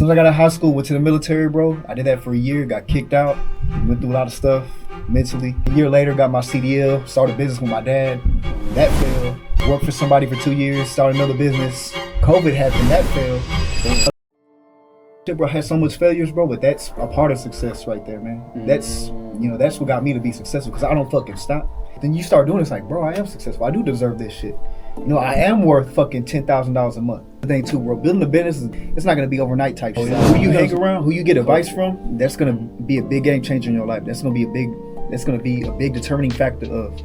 soon as I got out of high school, went to the military, bro. I did that for a year, got kicked out, went through a lot of stuff mentally. A year later, got my CDL, started a business with my dad. That failed. Worked for somebody for 2 years, started another business. COVID happened, that failed. Shit, bro, I had so much failures, bro, but that's a part of success right there, man. That's what got me to be successful, because I don't fucking stop. Then you start doing it, it's like, bro, I am successful. I do deserve this shit. I am worth fucking $10,000 a month. The thing too, bro, building a business, it's not gonna be overnight type shit. Who you hang around, who you get advice from, that's gonna be a big game changer in your life. That's gonna be a big determining factor of,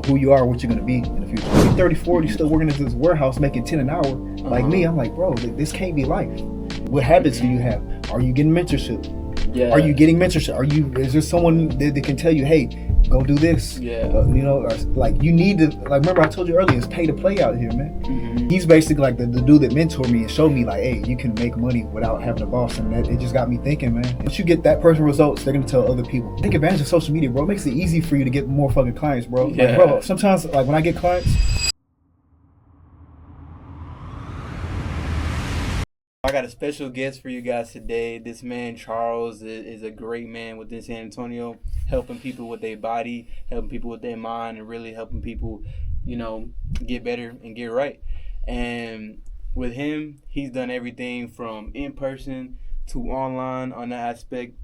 who you are, what you're gonna be in the future. You're 30, 40, still working at this warehouse making 10 an hour. Like me, I'm like, bro, this can't be life. What habits do you have? Are you getting mentorship? Yeah. Are you getting mentorship? Is there someone that can tell you, hey, go do this? Yeah. You need to, remember I told you earlier, it's pay to play out here, man. Mm-hmm. He's basically like the dude that mentored me and showed me, like, hey, you can make money without having a boss. And it just got me thinking, man. Once you get that person results, they're going to tell other people. Take advantage of social media, bro. It makes it easy for you to get more fucking clients, bro. Yeah. Like, bro, sometimes, when I get clients, I got a special guest for you guys today. This man, Charles, is a great man within San Antonio, helping people with their body, helping people with their mind, and really helping people, get better and get right. And with him, he's done everything from in-person to online on that aspect,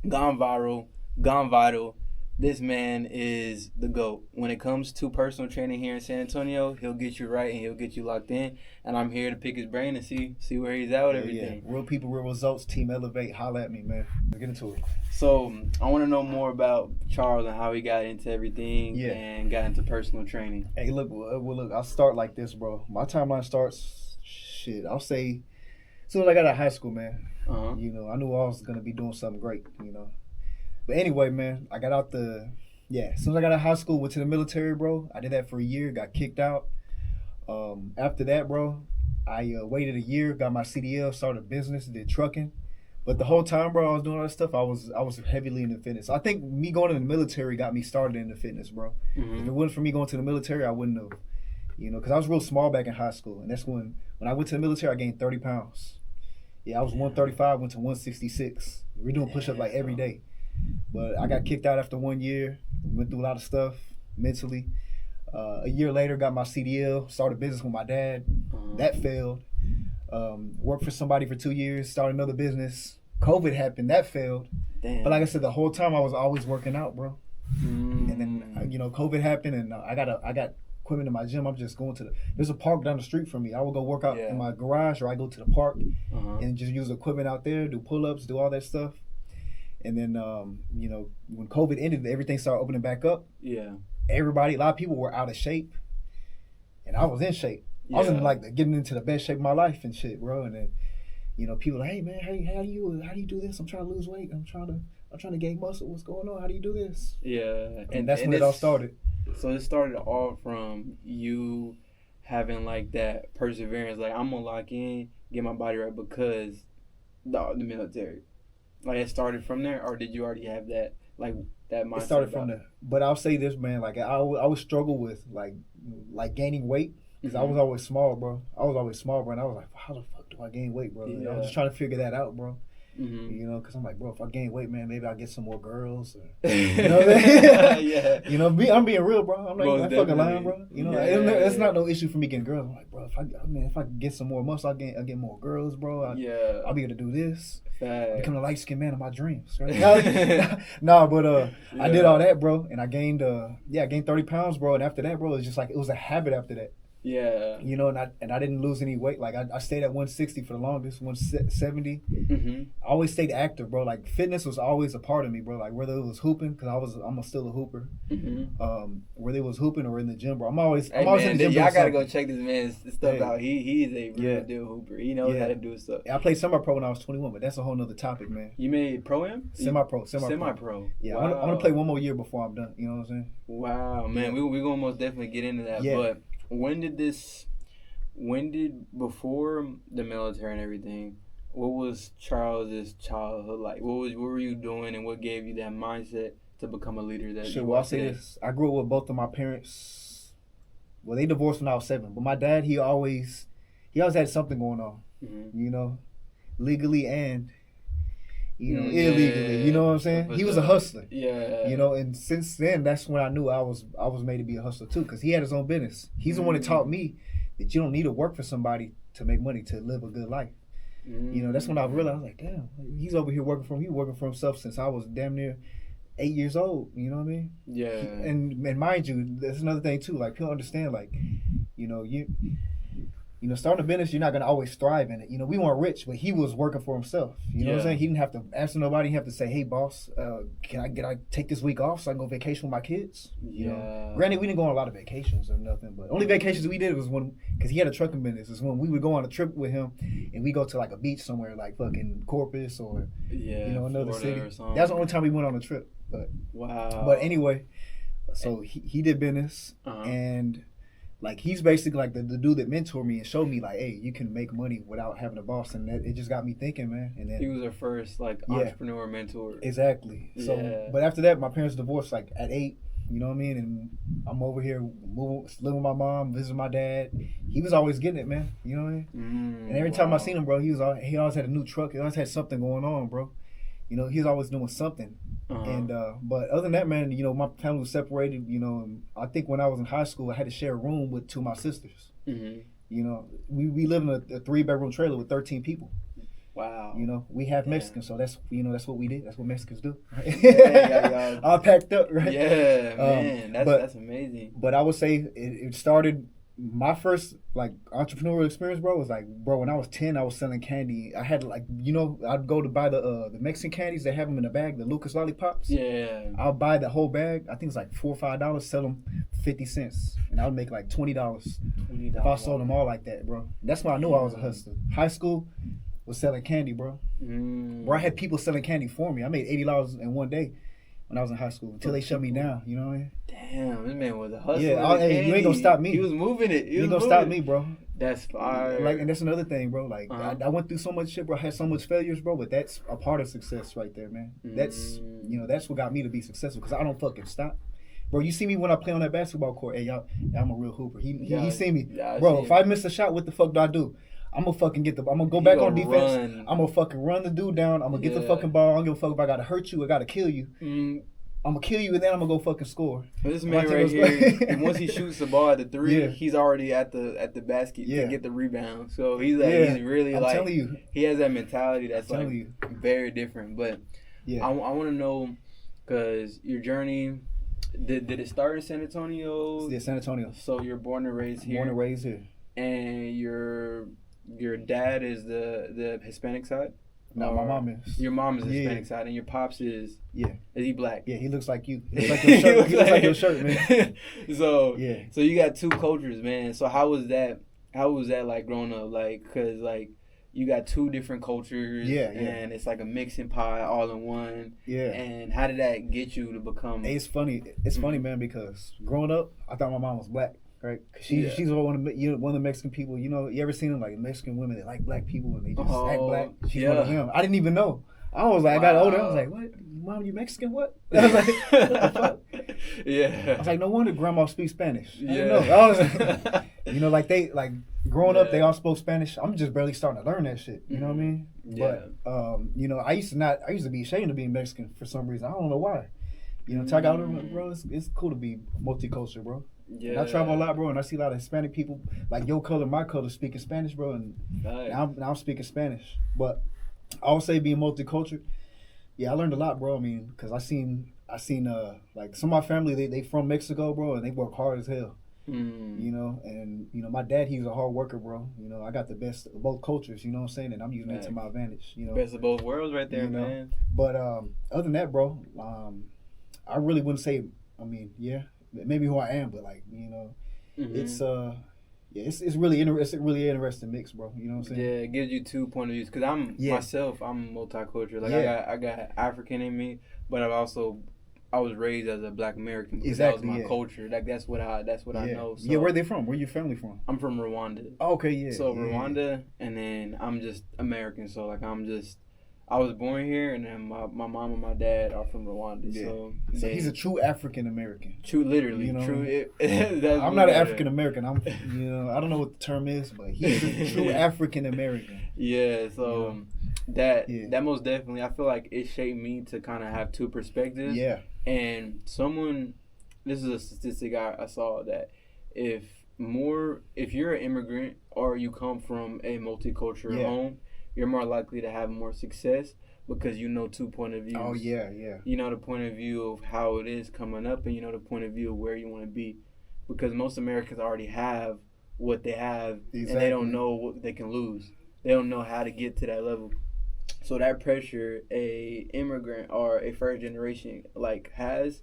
gone viral, gone vital. This man is the GOAT. When it comes to personal training here in San Antonio, he'll get you right and he'll get you locked in. And I'm here to pick his brain and see where he's at with everything. Yeah. Real people, real results. Team Elev8, holla at me, man. Let's get into it. So I want to know more about Charles and how he got into everything and got into personal training. Hey, look, I'll start like this, bro. My timeline starts, I'll say, as soon as I got out of high school, man. Uh-huh. I knew I was going to be doing something great, But anyway, man, I got out as soon as I got out of high school, went to the military, bro. I did that for a year, got kicked out. After that, bro, I waited a year, got my CDL, started a business, did trucking. But the whole time, bro, I was doing all that stuff, I was heavily into fitness. I think me going to the military got me started into fitness, bro. Mm-hmm. If it wasn't for me going to the military, I wouldn't have, because I was real small back in high school. And that's when I went to the military, I gained 30 pounds. Yeah, I was 135, went to 166. We're doing push-ups like every day. But I got kicked out after 1 year, went through a lot of stuff mentally. A year later, got my CDL, started a business with my dad. That failed. Worked for somebody for 2 years, started another business. COVID happened, that failed. Damn. But like I said, the whole time I was always working out, bro. And then, COVID happened, and I got equipment in my gym. I'm just going there's a park down the street from me. I would go work out in my garage, or I go to the park and just use equipment out there, do pull-ups, do all that stuff. And then, when COVID ended, everything started opening back up. Yeah. A lot of people were out of shape. And I was in shape. Yeah. I was in, getting into the best shape of my life and shit, bro. And then, people like, hey, man, how do you do this? I'm trying to lose weight. I'm trying to gain muscle. What's going on? How do you do this? Yeah. And that's when it all started. So it started all from you having, that perseverance. I'm going to lock in, get my body right because the military. It started from there, or did you already have that that mindset? It started from there, but I'll say this, man. I would struggle with gaining weight because I was always small, bro. And I was like, how the fuck do I gain weight, bro? Yeah. I was just trying to figure that out, bro. Mm-hmm. Because I'm like, bro, if I gain weight, man, maybe I'll get some more girls. Or, you know what I mean? Yeah. I'm being real, bro. I'm not fucking lying, bro. It's not no issue for me getting girls. I'm like, bro, if I get some more muscle, I'll get more girls, bro. I'll be able to do this. Become the light skinned man of my dreams, right? I did all that, bro, and I gained 30 pounds, bro. And after that, bro, it's just it was a habit after that. Yeah. And I didn't lose any weight. I stayed at 160 for the longest, 170. Mm-hmm. I always stayed active, bro. Fitness was always a part of me, bro. Whether it was hooping, because I'm still a hooper. Mm-hmm. Whether it was hooping or in the gym, bro. I'm always in the gym. Y'all gotta go check this man's stuff out. He is a real deal hooper. He knows how to do stuff. I played semi-pro when I was 21, but that's a whole nother topic, man. You made pro-am? Semi-pro. Yeah, wow. I want to play one more year before I'm done. You know what I'm saying? Wow, man. We're gonna most definitely get into that. Yeah. But when did before the military and everything, what was Charles's childhood like? What were you doing, and what gave you that mindset to become a leader that you are I'll say this. I grew up with both of my parents. Well, they divorced when I was 7, but my dad, he always had something going on. Mm-hmm. legally and Yeah, illegally. You know what I'm saying? for He was a sure. hustler. Yeah. And since then, that's when I knew I was made to be a hustler too, because he had his own business. He's the one that taught me that you don't need to work for somebody to make money to live a good life. That's when I realized, like, damn, he's over here working for himself since I was damn near 8 years old. You know what I mean? Yeah. And mind you, there's another thing too. Like, people understand, like, starting a business, you're not gonna always thrive in it. We weren't rich, but he was working for himself. You know what I'm saying? He didn't have to answer nobody. He didn't have to say, "Hey, boss, can I take this week off so I can go vacation with my kids?" Granted, we didn't go on a lot of vacations or nothing, but only vacations we did was because he had a trucking business, is when we would go on a trip with him and we go to like a beach somewhere, like fucking Corpus or another city. That's the only time we went on a trip. But wow. But anyway, so he did business and. Like, he's basically like the dude that mentored me and showed me, like, hey, you can make money without having a boss. And it just got me thinking, man. And then he was our first, like, entrepreneur mentor. Exactly. So, but after that, my parents divorced, like, at 8. You know what I mean? And I'm over here living with my mom, visiting my dad. He was always getting it, man. You know what I mean? And every time I seen him, bro, he always had a new truck. He always had something going on, bro. He was always doing something. And but other than that, man, my family was separated. And I think when I was in high school, I had to share a room with 2 of my sisters. We live in a 3-bedroom trailer with 13 people. Wow. We have Mexicans, so that's what we did. That's what Mexicans do. Yeah. All packed up, right? Yeah, man, that's amazing. But I would say it started. My first like entrepreneurial experience, bro, was like, when I was 10, I was selling candy. I had like, I'd go to buy the Mexican candies. They have them in a bag, the Lucas lollipops. Yeah. I'll buy the whole bag. I think it's like $4 or $5. Sell them 50 cents, and I would make like $20 if I sold them all like that, bro. That's why I knew I was a hustler. High school was selling candy, bro. Bro, I had people selling candy for me. I made $80 in one day when I was in high school until they shut me down. You know what I mean? Damn, this man was a hustler. Yeah, you ain't gonna stop me. He was moving it. You ain't gonna stop me, bro. That's fire. Like, and that's another thing, bro. Like, I went through so much shit, bro. I had so much failures, bro. But that's a part of success right there, man. That's that's what got me to be successful, because I don't fucking stop. Bro, you see me when I play on that basketball court. Hey, y'all, I'm a real hooper. He see me. Bro, if I miss a shot, what the fuck do I do? I'm gonna fucking I'm gonna go back on defense. I'm gonna fucking run the dude down. I'm gonna get the fucking ball. I don't give a fuck if I gotta hurt you. I gotta kill you. I'm gonna kill you, and then I'm gonna go fucking score. This man right here, and once he shoots the ball at the 3, he's already at the basket to get the rebound. So he's he's really I'm telling you, he has that mentality that's like you. very different. But I want to know, because your journey, did it start in San Antonio? Yeah, San Antonio. So you're born and raised here. Born and raised here. And your dad is the Hispanic side? No, my mom is. Your mom is Hispanic side, and your pops is. Yeah. Is he black? Yeah, he looks like you. He looks like your shirt. He looks like your shirt, man. So you got 2 cultures, man. So how was that? How was that like growing up? Like, cause like you got 2 different cultures. And it's like a mixing pot all in one. Yeah. And how did that get you to become? Hey, it's funny. It's funny, man, because growing up, I thought my mom was black. Right, she's one of the Mexican people. You ever seen them, like Mexican women that like black people and they just act black? She's one of them. I didn't even know. I was like, I got older. I was like, what? Mom, you Mexican? What? I was like, what the fuck? Yeah. I was like, no wonder grandma speaks Spanish. I didn't know. I was like, they growing up, they all spoke Spanish. I'm just barely starting to learn that shit. You know what I mean? Yeah. But I used to be ashamed of being Mexican for some reason. I don't know why. Till I got older, bro, it's cool to be multicultural, bro. Yeah. And I travel a lot, bro, and I see a lot of Hispanic people, like your color, my color, speaking Spanish, bro, and now I'm speaking Spanish. But I would say being multicultural, I learned a lot, bro. I mean, because I seen like some of my family, they from Mexico, bro, and they work hard as hell. And my dad, he was a hard worker, bro. I got the best of both cultures, you know what I'm saying, and I'm using it to my advantage. Best of both worlds, right there, man. But other than that, bro, I really wouldn't say. I mean, maybe who I am, but like it's it's really interesting mix, bro. You know what I'm saying? Yeah, it gives you 2 point of views. Cause I'm multicultural. Like I got African in me, but I was raised as a Black American. Exactly, that was my culture. Like that's what I know. So, where they from? Where your family from? I'm from Rwanda. Oh, okay, yeah. So Rwanda, and then I'm just American. So like I was born here, and then my mom and my dad are from Rwanda. Yeah. So he's a true African American. True, literally. True. I'm not an African American. I'm, I don't know what the term is, but he's a true African American. Yeah. So, That most definitely, I feel like it shaped me to kind of have two perspectives. Yeah. And this is a statistic I saw that if you're an immigrant or you come from a multicultural home, you're more likely to have more success because you know two point of views. Oh yeah. You know the point of view of how it is coming up, and you know the point of view of where you want to be, because most Americans already have what they have, and they don't know what they can lose. They don't know how to get to that level. So that pressure a immigrant or a first generation has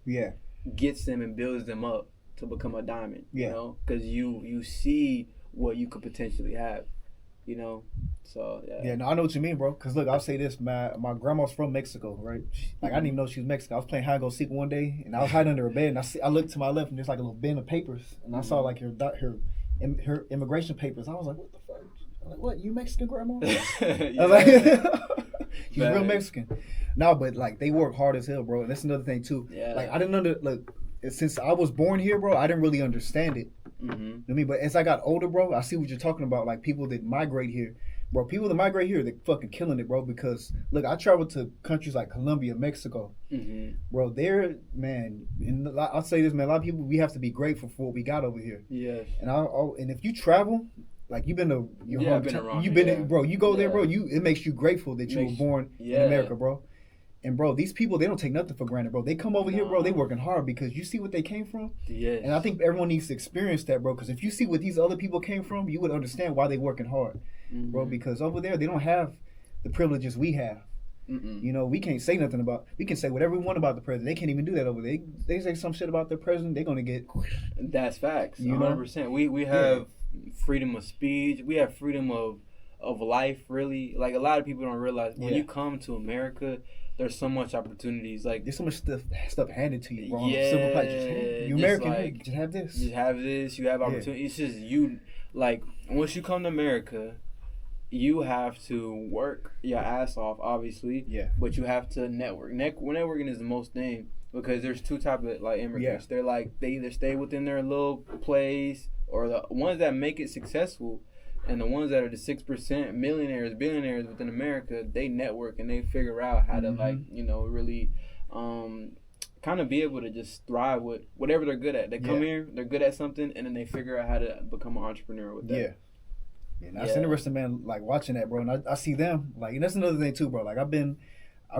gets them and builds them up to become a diamond. You know, because you see what you could potentially have. You know, so no, I know what you mean, bro. Cause look, I'll say this: my grandma's from Mexico, right? Like I didn't even know she was Mexican. I was playing hide and go seek one day, and I was hiding under her bed, and I looked to my left, and there's like a little bin of papers, and I saw like her immigration papers. I was like, what the fuck? I'm like, what? You Mexican, grandma? I was like, she's real Mexican. No, but like they work hard as hell, bro. And that's another thing too. Yeah. Like I didn't since I was born here, bro, I didn't really understand it. Mm-hmm. You know what I mean? But as I got older, bro, I see what you're talking about. Like people that migrate here, bro. People that migrate here, they're fucking killing it, bro. Because look, I traveled to countries like Colombia, Mexico, bro. There, man. And I'll say this, man. A lot of people, we have to be grateful for what we got over here. Yes. And if you travel, like you've been to your hometown, you've been, bro. You go there, bro. It makes you grateful that you were born in America, bro. And bro, these people, they don't take nothing for granted, bro. They come over here, bro, they working hard because you see what they came from. Yes. And I think everyone needs to experience that, bro, because if you see what these other people came from, you would understand why they working hard, bro, because over there, they don't have the privileges we have. You know, we can't say nothing we can say whatever we want about the president. They can't even do that over there. They say some shit about their president, they're going to get... That's facts, 100%. We have freedom of speech. We have freedom of life, really. Like, a lot of people don't realize when you come to America... There's so much opportunities. Like there's so much stuff handed to you, bro. Simple part, you American, just have this. Just have this. You have opportunities. It's just you. Like once you come to America, you have to work your ass off, obviously. Yeah. But you have to network. Networking is the most thing because there's two types of like immigrants. They're like they either stay within their little place or the ones that make it successful. And the ones that are the 6% millionaires, billionaires within America, they network and they figure out how to really kind of be able to just thrive with whatever they're good at. They come here, they're good at something, and then they figure out how to become an entrepreneur with that. Yeah, that's interesting, man. Like watching that, bro, and I see them. Like, and that's another thing too, bro. Like I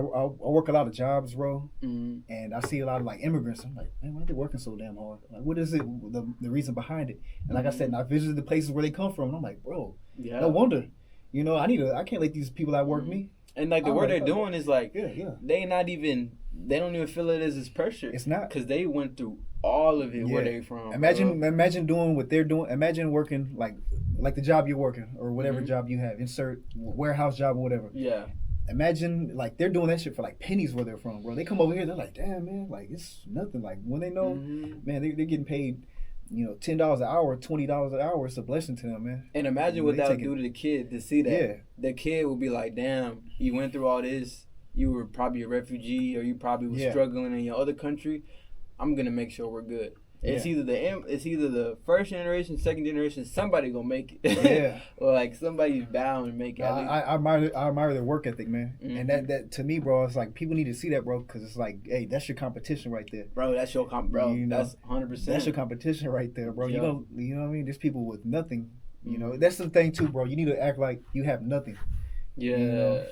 work a lot of jobs, bro, and I see a lot of like immigrants. I'm like, man, why are they working so damn hard? Like, what is it? The reason behind it? And like I said, and I visited the places where they come from, and I'm like, bro, no wonder. You know, I can't let these people outwork me. And like the work they're doing is like, they don't even feel it as this pressure. It's not because they went through all of it where they from. Imagine doing what they're doing. Imagine working like the job you're working or whatever job you have. Insert warehouse job or whatever. Yeah. Imagine like they're doing that shit for like pennies where they're from, bro. They come over here, they're like, damn, man, like it's nothing. Like when they know, man, they're getting paid, $10 an hour, $20 an hour. It's a blessing to them, man. And imagine what that would do to the kid to see that. Yeah. The kid would be like, damn, you went through all this. You were probably a refugee, or you probably was struggling in your other country. I'm gonna make sure we're good. It's either the first generation, second generation. Somebody gonna make it. Yeah. Or like somebody's bound to make it. I admire their work ethic, man. And that to me, bro, it's like people need to see that, bro, because it's like, hey, that's your competition right there, bro. That's your that's 100%. That's your competition right there, bro. You know what I mean? There's people with nothing. You know, that's the thing too, bro. You need to act like you have nothing. Yeah.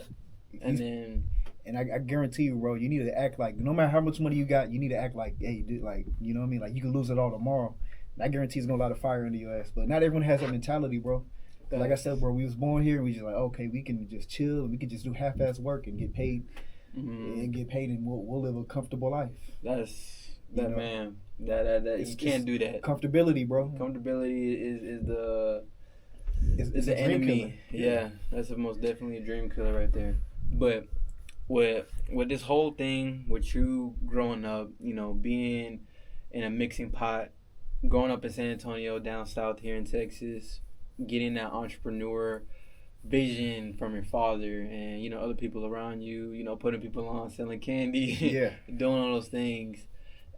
And I guarantee you, bro, you need to act like, no matter how much money you got, you need to act like, hey, dude, like, you know what I mean? Like, you can lose it all tomorrow. And I guarantee it's going to light a fire under your ass. But not everyone has that mentality, bro. Like I said, bro, we was born here and we just like, okay, we can just chill and we can just do half-ass work and get paid. And we'll live a comfortable life. You can't do that. Comfortability, bro. Comfortability is the enemy. Yeah, that's most definitely a dream killer right there. But with this whole thing, with you growing up, being in a mixing pot, growing up in San Antonio, down south here in Texas, getting that entrepreneur vision from your father and, other people around you, putting people on, selling candy, doing all those things,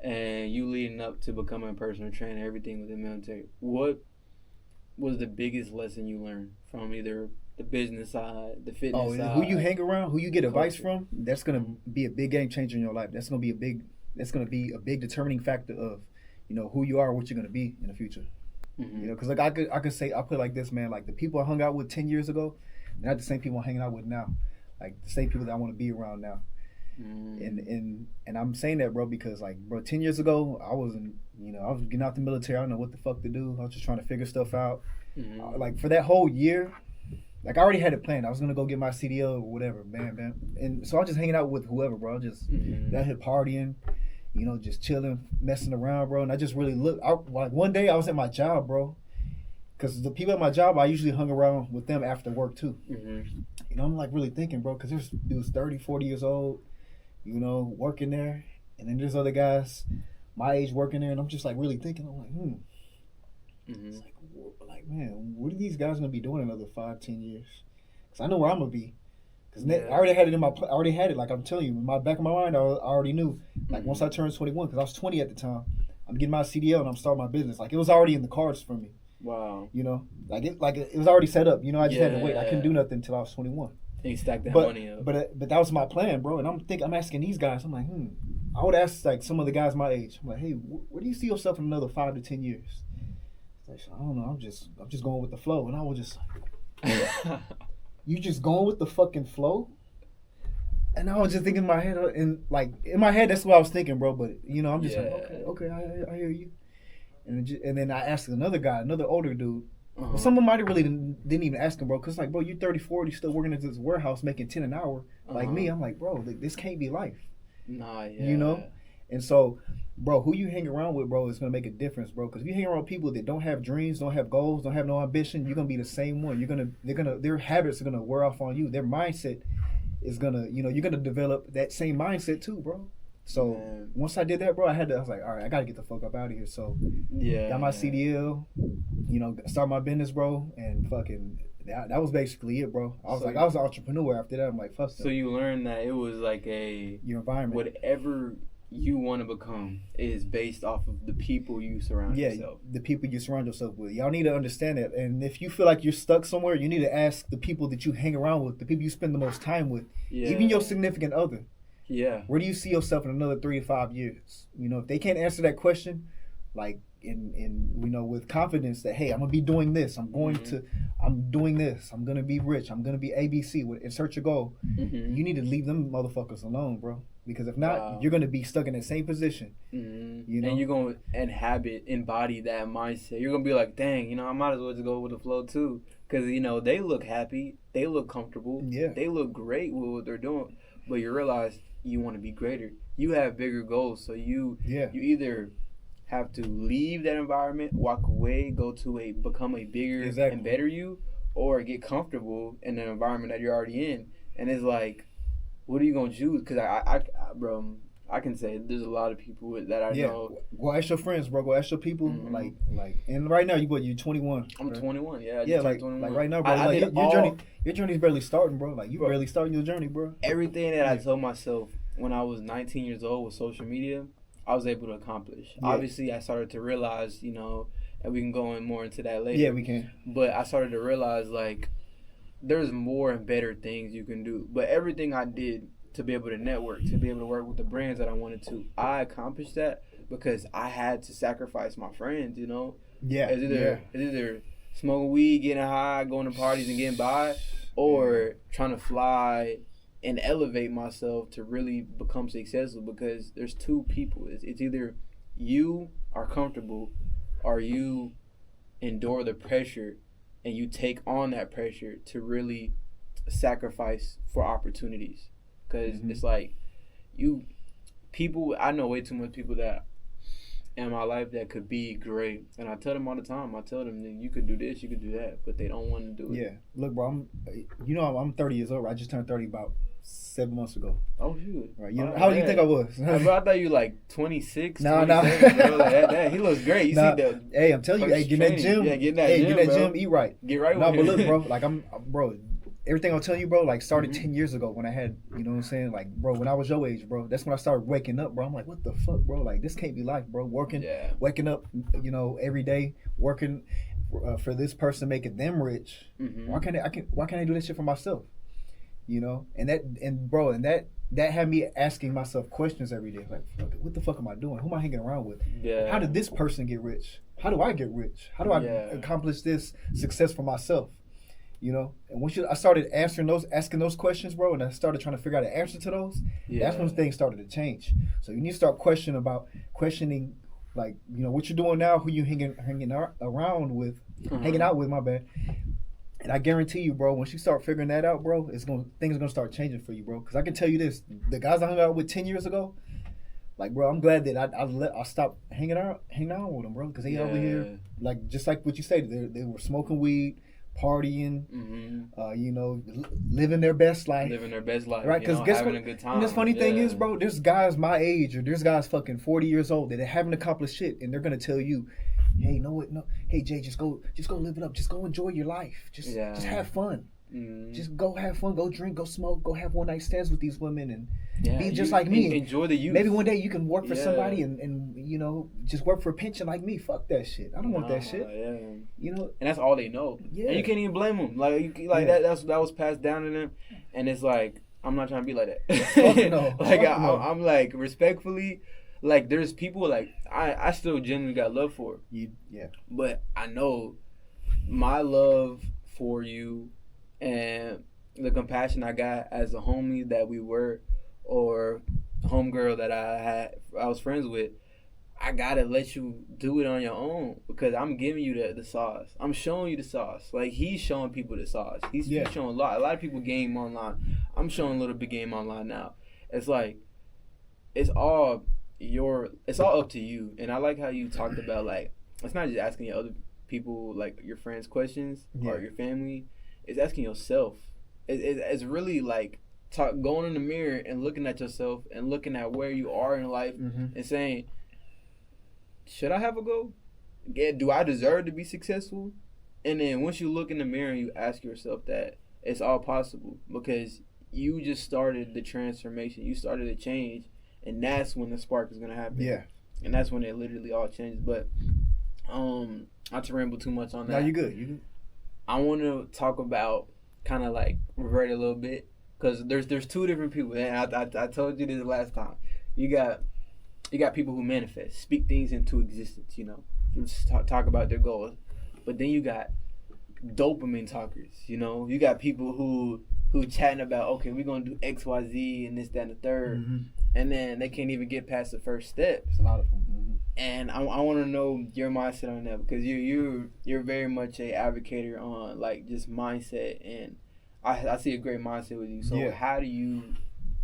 and you leading up to becoming a personal trainer, everything with the military. What was the biggest lesson you learned from either the business side, the fitness Oh, side. who you hang around, who you get advice Culture. from, that's gonna be a big game changer in your life. That's gonna be a big determining factor of, who you are, what you're gonna be in the future. Mhm. Because like I could say, I put it like this, man. Like the people I hung out with 10 years ago, they're not the same people I'm hanging out with now. Like the same people that I want to be around now. And I'm saying that, bro, because like, bro, 10 years ago, I was getting out the military. I don't know what the fuck to do. I was just trying to figure stuff out. Like for that whole year, like I already had it planned. I was gonna go get my CDL or whatever, bam. And so I was just hanging out with whoever, bro. Just out here partying, just chilling, messing around, bro. And I just really like one day I was at my job, bro. Because the people at my job, I usually hung around with them after work too. I'm like really thinking, bro, because there's dudes 30, 40 years old, working there. And then there's other guys my age working there. And I'm just like really thinking, I'm like, It's like, man, what are these guys going to be doing in another 5-10 years? Because I know where I'm going to be. Because I already had it I already had it. Like I'm telling you, in my back of my mind, I already knew. Like once I turned 21, because I was 20 at the time, I'm getting my CDL and I'm starting my business. Like it was already in the cards for me. Wow. Like it was already set up. I just had to wait. I couldn't do nothing until I was 21. And you stacked that money up. But that was my plan, bro. And I'm asking these guys. I'm like, I would ask like some of the guys my age. I'm like, hey, where do you see yourself in another 5 to 10 years? Like, I don't know. I'm just going with the flow. And I was just like, you just going with the fucking flow? And I was just thinking in my head, and like in my head, that's what I was thinking, bro. But I'm just like, okay, I hear you. And then I asked another guy, another older dude. Well, some of them might have really didn't even ask him, bro. Because like, bro, you're 30, 40, still working at this warehouse making 10 an hour. Like me, I'm like, bro, this can't be life. Nah, yeah. And so, bro, who you hang around with, bro, is going to make a difference, bro. Because if you hang around people that don't have dreams, don't have goals, don't have no ambition, you're going to be the same one. Their habits are going to wear off on you. Their mindset is going to, you're going to develop that same mindset too, bro. So once I did that, bro, I was like, all right, I got to get the fuck up out of here. So got my CDL, start my business, bro, and fucking that was basically it, bro. I was I was an entrepreneur after that. I'm like, fuck. So you learned that it was like your environment. Whatever you want to become is based off of the people you surround yourself. The people you surround yourself with. Y'all need to understand that. And if you feel like you're stuck somewhere, you need to ask the people that you hang around with, the people you spend the most time with, even your significant other. Yeah. Where do you see yourself in another 3 to 5 years? If they can't answer that question, like with confidence that, hey, I'm gonna be doing this. I'm doing this. I'm gonna be rich. I'm gonna be ABC. Insert your goal. You need to leave them motherfuckers alone, bro. Because if not, you're gonna be stuck in that same position. And you're gonna embody that mindset. You're gonna be like, dang, I might as well just go with the flow too. Because they look happy, they look comfortable, they look great with what they're doing. But you realize you want to be greater. You have bigger goals, so you either have to leave that environment, walk away, become a bigger and better you, or get comfortable in the environment that you're already in. And it's like, what are you gonna choose? Because I can say there's a lot of people that I know. Go ask your friends, bro. Go ask your people. Like, and right now you're 21. I'm 21. Yeah. Like 21. Like right now, bro. Your journey's barely starting, bro. Like you barely starting your journey, bro. Everything that I told myself when I was 19 years old with social media, I was able to accomplish. Obviously, I started to realize, and we can go in more into that later. Yeah, we can. But I started to realize like there's more and better things you can do. But everything I did to be able to network, to be able to work with the brands that I wanted to, I accomplished that because I had to sacrifice my friends, Yeah. It's either smoking weed, getting high, going to parties and getting by, or trying to fly and elevate myself to really become successful, because there's two people. It's either you are comfortable or you endure the pressure and you take on that pressure to really sacrifice for opportunities. Because it's like I know way too much people that in my life that could be great. And I tell them all the time, you could do this, you could do that, but they don't want to do it. Yeah. Look, bro, I'm 30 years old. I just turned 30 about 7 months ago. Oh, shoot. Right. How do you think I was? Bro, I thought you like 26, No. bro. Like that. He looks great. Hey, I'm telling you, get in that gym. Yeah, get in that gym, gym, eat right. Get right No, with but it. look, bro, like bro, everything I'm telling you, bro, like started 10 years ago when I had, you know what I'm saying? Like, bro, when I was your age, bro, that's when I started waking up, bro. I'm like, what the fuck, bro? Like, this can't be life, bro. Waking up, every day, working for this person making them rich, why can't I do that shit for myself? You know, and that had me asking myself questions every day, like, what the fuck am I doing? Who am I hanging around with? Yeah. How did this person get rich? How do I get rich? How do I accomplish this success for myself? You know, and once I started asking those questions, bro, and I started trying to figure out an answer to those, that's when things started to change. So you need to start questioning, like, you know, what you're doing now, who you hanging around with, hanging out with, my bad. And I guarantee you, bro, once you start figuring that out, bro, things are gonna start changing for you, bro. Because I can tell you this: the guys I hung out with 10 years ago, like, bro, I'm glad that I stopped hanging out with them, bro, because they over here, like, just like what you said, they were smoking weed, partying, you know, living their best life, right? Because guess what? Having a good time. And this funny thing is, bro, there's guys my age, or there's guys fucking 40 years old that haven't accomplished shit, and they're gonna tell you, hey, hey, Jay, just go live it up, just go enjoy your life, just have fun. Just go have fun, go drink, go smoke, go have one night stands with these women, and be just like me. Enjoy the youth. Maybe one day you can work for somebody and you know, just work for a pension like me. Fuck that shit. I don't want that shit. You know, and that's all they know. Yeah. And you can't even blame them. That was passed down to them, and it's like, I'm not trying to be like that. No. I'm like, respectfully, like, there's people like I still genuinely got love for. Yeah. But I know my love for you and the compassion I got as a homie that we were, or homegirl that I was friends with, I gotta let you do it on your own, because I'm giving you the sauce. I'm showing you the sauce. Like, he's showing people the sauce. He's showing a lot of people game online. I'm showing a little bit game online now. It's like, it's all up to you. And I like how you talked about, like, it's not just asking your other people, like your friends, questions or your family. It's asking yourself. It's really like going in the mirror and looking at yourself and looking at where you are in life and saying, should I have a goal? Do I deserve to be successful? And then once you look in the mirror and you ask yourself that, it's all possible, because you just started the transformation. You started a change, and that's when the spark is going to happen. Yeah. And that's when it literally all changes. But not to ramble too much on that. No, you good. I want to talk about, kind of like revert a little bit, because there's two different people, and I told you this last time. You got people who manifest, speak things into existence, you know, just talk about their goals. But then you got dopamine talkers, you know. You got people who chatting about, okay, we're gonna do X, Y, Z, and this, that, and the third, and then they can't even get past the first step. It's a lot of them. And I want to know your mindset on that, because you're very much a advocator on, like, just mindset, and I see a great mindset with you. So how do you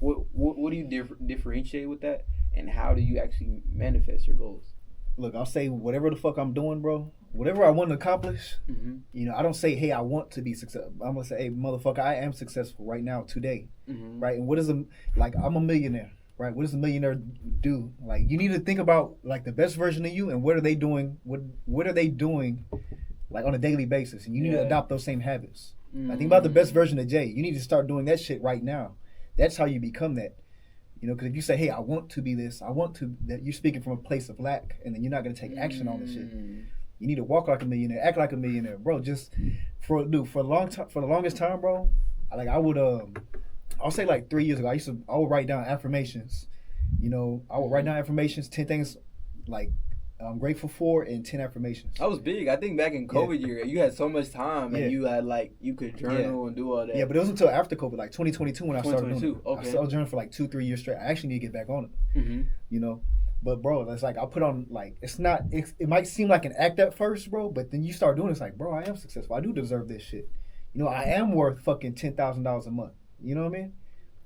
what do you differentiate with that, and how do you actually manifest your goals? Look, I'll say whatever the fuck I'm doing, bro. Whatever I want to accomplish, you know, I don't say, hey, I want to be successful. I'm gonna say, hey, motherfucker, I am successful right now, today, right? And what is I'm a millionaire. Right, what does a millionaire do? Like, you need to think about, like, the best version of you, and what are they doing? What are they doing, like, on a daily basis? And you need to adopt those same habits. Like, think about the best version of Jay. You need to start doing that shit right now. That's how you become that. You know, because if you say, hey, I want to be this, that you're speaking from a place of lack, and then you're not gonna take action on the shit. You need to walk like a millionaire, act like a millionaire, bro. Just for the longest time, bro. I'll say, like, 3 years ago, I would write down affirmations. You know, I would write down affirmations, 10 things, like, I'm grateful for, and 10 affirmations. That was big. I think back in COVID year, you had so much time, and you had, like, you could journal and do all that. Yeah, but it wasn't until after COVID, like 2022, when I started doing it. Okay. I started journaling for like 2-3 years straight. I actually need to get back on it. You know, but bro, it's like I put on, like, it might seem like an act at first, bro, but then you start doing it, it's like, bro, I am successful. I do deserve this shit. You know, I am worth fucking $10,000 a month. You know what I mean?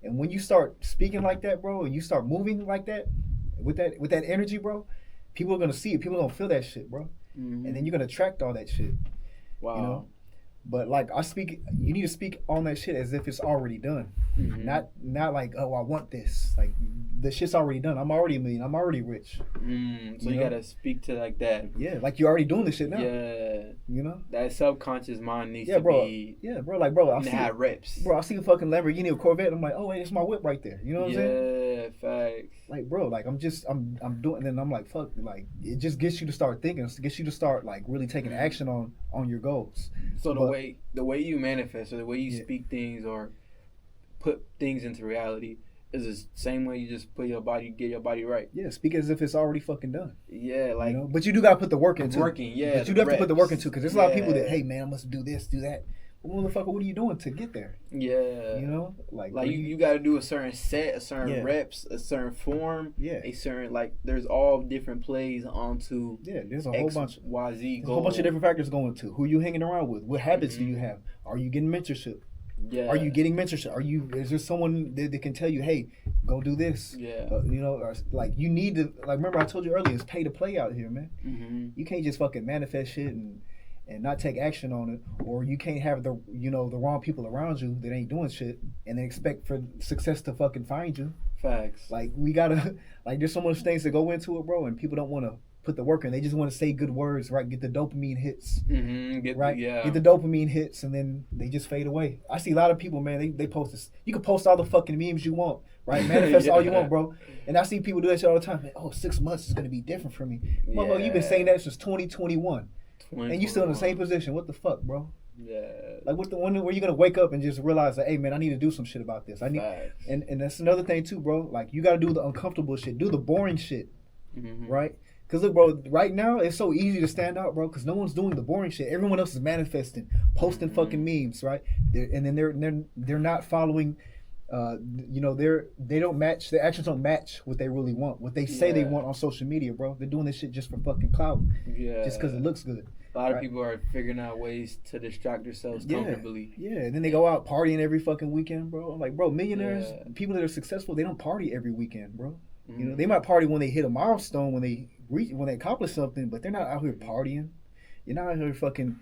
And when you start speaking like that, bro, and you start moving like that, with that energy, bro, people are gonna see it. People are gonna feel that shit, bro. And then you're gonna attract all that shit. Wow. You know? But, like, you need to speak on that shit as if it's already done. Not like, oh, I want this. Like, the shit's already done. I'm already a million. I'm already rich. So you gotta speak to like that. Yeah, like you're already doing this shit now. Yeah. You know? That subconscious mind needs to be. Yeah, bro. Like, bro, I see reps. Bro, I see a fucking Lamborghini or Corvette. I'm like, oh wait, it's my whip right there. You know what I'm saying? Yeah, facts. Like, bro, like I'm doing, and then I'm like, fuck, like it just gets you to start thinking, it gets you to start like really taking action on your goals. So the way you manifest, or the way you speak things, or put things into reality, is the same way you just get your body right. Yeah, speak as if it's already fucking done. Yeah, like, you know? But you do gotta put the work into. But you do have to put the work into, because there's a lot of people that, hey man, I must do this, do that. Well, motherfucker, what are you doing to get there? Yeah. You know, like you got to do a certain set, a certain reps, a certain form. Yeah. A certain, like, there's all different plays onto. Yeah, there's a whole bunch. YZ goal. A whole bunch of different factors going to who you hanging around with. What habits do you have? Are you getting mentorship? Yeah. Are you getting mentorship? Is there someone that can tell you, hey, go do this? Yeah. You know, or, like you need to, like, remember I told you earlier, it's pay to play out here, man. You can't just fucking manifest shit and not take action on it, or you can't have the wrong people around you that ain't doing shit and then expect for success to fucking find you. Facts. Like, we gotta, like, there's so much things that go into it, bro, and people don't want to put the work in. They just want to say good words, right? Get the dopamine hits, Get the dopamine hits, and then they just fade away. I see a lot of people, man. They post this. You can post all the fucking memes you want, right? Manifest all you want, bro. And I see people do that shit all the time. Man, oh, 6 months is gonna be different for me. Motherfucker, you've been saying that since 2021. And you still in the same position. What the fuck, bro? Yeah. Like, when are you gonna wake up and just realize that, hey man, I need to do some shit about this. And that's another thing too, bro. Like, you gotta do the uncomfortable shit, do the boring shit, right? Because look, bro, right now it's so easy to stand out, bro. Because no one's doing the boring shit. Everyone else is manifesting, posting fucking memes, right? They're not following. They don't match. Their actions don't match what they really want, what they say they want on social media, bro. They're doing this shit just for fucking clout, just because it looks good. A lot of people are figuring out ways to distract themselves comfortably. Yeah, and then they go out partying every fucking weekend, bro. I'm like, bro, millionaires, people that are successful, they don't party every weekend, bro. You know, they might party when they hit a milestone, when they accomplish something, but they're not out here partying. You're not out here fucking,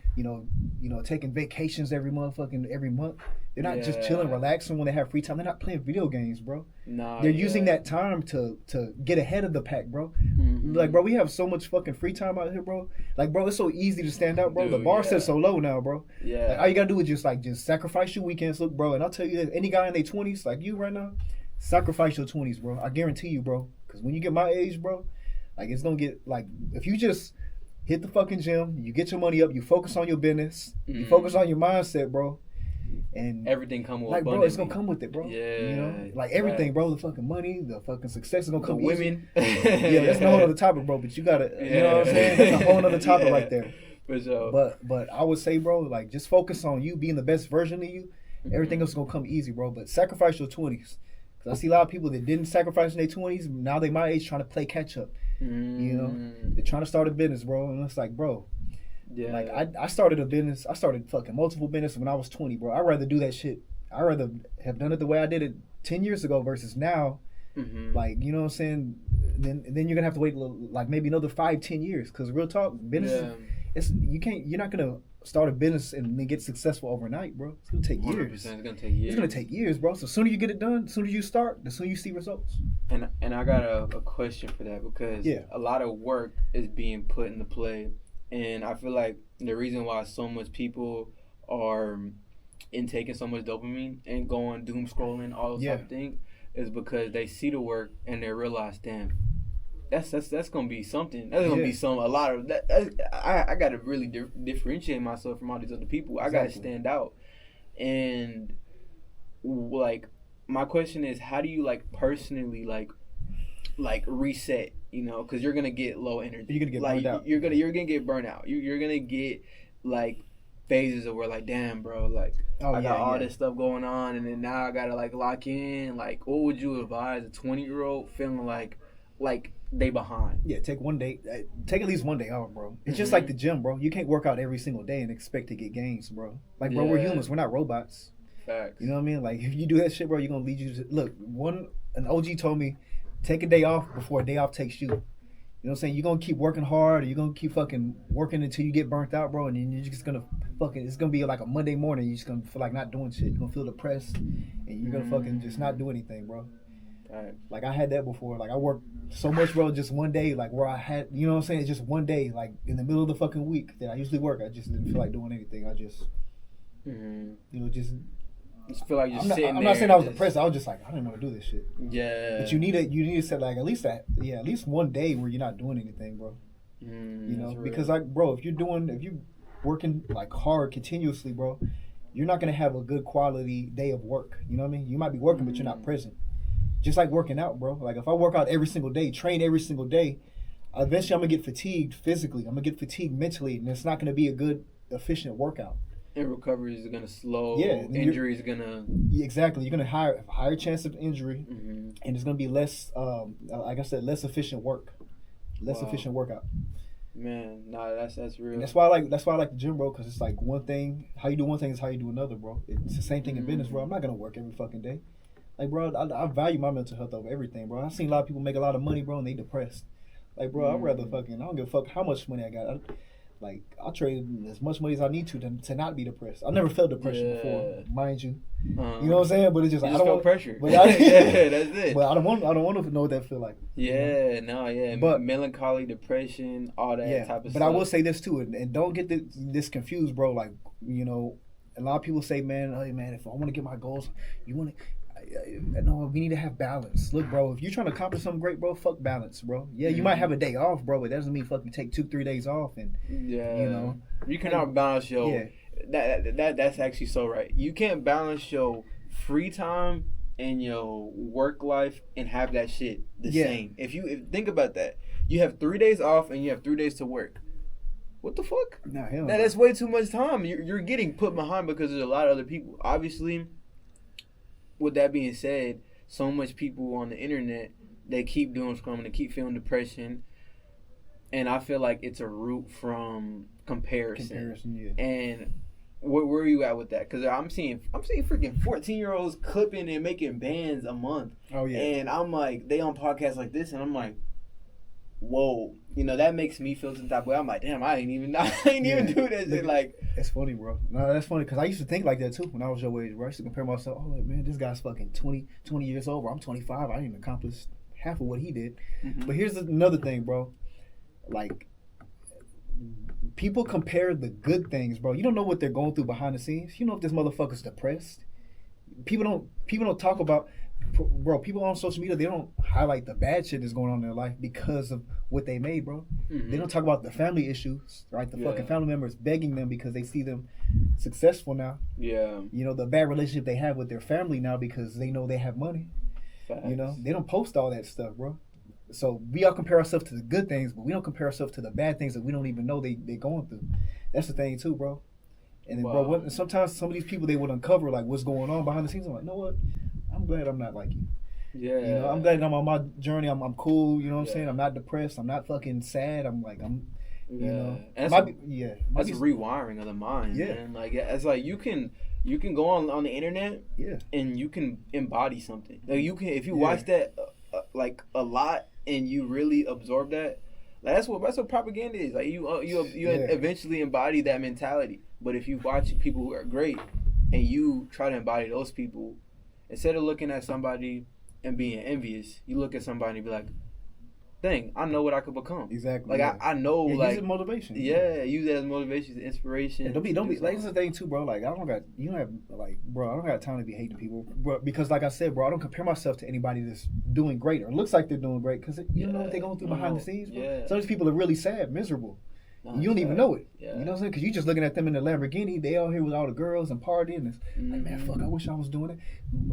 taking vacations every month. They're not just chilling, relaxing when they have free time. They're not playing video games, bro. They're using that time to get ahead of the pack, bro. Like, bro, we have so much fucking free time out here, bro. Like, bro, it's so easy to stand out, bro. Dude, the bar set so low now, bro. Yeah. Like, all you gotta do is just sacrifice your weekends. Look, bro, and I'll tell you this, any guy in their 20s, like you right now, sacrifice your 20s, bro. I guarantee you, bro. Because when you get my age, bro, like, it's gonna get, like, if you just hit the fucking gym, you get your money up, you focus on your business, you focus on your mindset, bro, and everything come with like, bro, it's gonna come with it, bro. Yeah, you know, like everything, bro. The fucking money, the fucking success is gonna come. The women, yeah, that's a whole other topic, bro. But you gotta, you know what I'm saying? That's a whole other topic right there. For sure. But I would say, bro, like, just focus on you being the best version of you. Everything else is gonna come easy, bro. But sacrifice your 20s. Cause I see a lot of people that didn't sacrifice in their 20s. Now they my age trying to play catch up. You know, they're trying to start a business, bro. And it's like, bro, like I started a business. I started fucking multiple businesses when I was 20, bro. I'd rather do that shit. I'd rather have done it the way I did it 10 years ago versus now. Like, you know what I'm saying? Then you're gonna have to wait like maybe another 5-10 years. Cause real talk, business, you're not gonna start a business and then get successful overnight, bro. It's gonna take years. It's gonna take years. It's gonna take years, bro. So the sooner you get it done, the sooner you start, the sooner you see results. And I got a question for that, because a lot of work is being put into play, and I feel like the reason why so much people are intaking so much dopamine and going doom scrolling, all those type of things, is because they see the work and they realize, damn, that's gonna be something. That's gonna be a lot of that. I gotta really differentiate myself from all these other people. I gotta stand out. And like, my question is, how do you like personally like reset? You know, because you're gonna get low energy. You're gonna get burned out. You're gonna get burnt out. You're gonna get like phases of where, like, damn, bro, like, I got all this stuff going on, and then now I gotta like lock in. Like, what would you advise a 20-year-old feeling like they behind? Yeah, take at least one day off, bro. It's just like the gym, bro. You can't work out every single day and expect to get gains, bro. Like, bro, we're humans. We're not robots. Facts. You know what I mean? Like, if you do that shit, bro, you're gonna lead you to look. An OG told me, take a day off before a day off takes you. You know what I'm saying? You're gonna keep working hard, or you're gonna keep fucking working until you get burnt out, bro, and then you're just gonna it's gonna be like a Monday morning, you're just gonna feel like not doing shit. You're gonna feel depressed, and you're gonna fucking just not do anything, bro. Right. Like I had that before. Like I worked so much, bro, just one day, like where I had, you know what I'm saying? Just one day, like in the middle of the fucking week that I usually work, I just didn't feel like doing anything. I just, you know, just feel like you're sitting there. I'm not saying I was depressed. I was just like, I didn't want to do this shit. Yeah. But you need to set like at least one day where you're not doing anything, bro. You know, because like, bro, if you're working like hard continuously, bro, you're not gonna have a good quality day of work. You know what I mean? You might be working, but you're not present. Just like working out, bro. Like if I work out every single day, train every single day, eventually I'm gonna get fatigued physically. I'm gonna get fatigued mentally, and it's not gonna be a good, efficient workout. And recovery is gonna slow. Yeah, Injury is gonna. Exactly. You're gonna have a higher chance of injury, and it's gonna be less, like I said, less efficient work, efficient workout. Man, nah, that's real. And that's why I like the gym, bro, because it's like one thing. How you do one thing is how you do another, bro. It's the same thing in business, bro. I'm not gonna work every fucking day. Like, bro, I value my mental health over everything, bro. I've seen a lot of people make a lot of money, bro, and they depressed. Like, bro, I'd rather I don't give a fuck how much money I got. I'll trade as much money as I need to not be depressed. I never felt depression before, mind you. You know what I'm saying? But it's just I don't feel want pressure. But yeah, that's it. But I don't want to know what that feel like. Yeah, But melancholy, depression, all that type of stuff. But I will say this too, and don't get this confused, bro. Like, you know, a lot of people say, man, hey man, if I want to get my goals, you want to. No, we need to have balance. Look, bro, if you're trying to accomplish something great, bro, fuck balance, bro. Yeah, you might have a day off, bro, but that doesn't mean fucking take 2-3 days off and you know. You cannot balance your that's actually so right. You can't balance your free time and your work life and have that shit the same. If think about that. You have 3 days off and you have 3 days to work. What the fuck? Nah, hell that's way too much time. You're getting put behind because there's a lot of other people. Obviously, with that being said, so much people on the internet, they keep doing scrumming, they keep feeling depression, and I feel like it's a root from comparison. And where are you at with that? Because I'm seeing freaking 14-year-olds clipping and making bands a month. Oh yeah. And I'm like, they on podcasts like this, and I'm like, whoa, you know, that makes me feel some type of way. I'm like, damn, I ain't even do that shit. Like, it's funny, bro. No, that's funny because I used to think like that too when I was your age, bro. I used to compare myself. Oh man, this guy's fucking 20 years old, bro. I'm 25. I didn't even accomplish half of what he did. But here's another thing, bro. Like, people compare the good things, bro. You don't know what they're going through behind the scenes. You know if this motherfucker's depressed. People don't talk about. Bro, people on social media, they don't highlight the bad shit that's going on in their life because of what they made, bro. They don't talk about the family issues, right? The fucking family members begging them because they see them successful now. Yeah. You know, the bad relationship they have with their family now because they know they have money. Facts. You know, they don't post all that stuff, bro. So we all compare ourselves to the good things, but we don't compare ourselves to the bad things that we don't even know they're going through. That's the thing too, bro. And then, bro, sometimes some of these people, they would uncover like what's going on behind the scenes. I'm like, you know what? I'm glad I'm not like you. Yeah. You know, I'm glad I'm on my journey. I'm cool. You know what I'm saying? I'm not depressed. I'm not fucking sad. You know. That's that's a rewiring of the mind, man. Like, it's like you can go on the internet, and you can embody something. Like you can, if you watch that like a lot and you really absorb that. Like, that's what propaganda is. Like you eventually embody that mentality. But if you watch people who are great and you try to embody those people, instead of looking at somebody and being envious, you look at somebody and be like, dang, I know what I could become. Like, I know, like, use it motivation. Use it as motivation, inspiration. And don't be like, this is the thing too, bro. Like, I don't got time to be hating people, bro, because like I said, bro, I don't compare myself to anybody that's doing great or looks like they're doing great, because you know what they're going through behind the scenes, bro. Some of these people are really sad, miserable. You don't even know it. You know what I'm saying? Because you just looking at them in the Lamborghini. They out here with all the girls and partying. It's like, man, fuck, I wish I was doing it.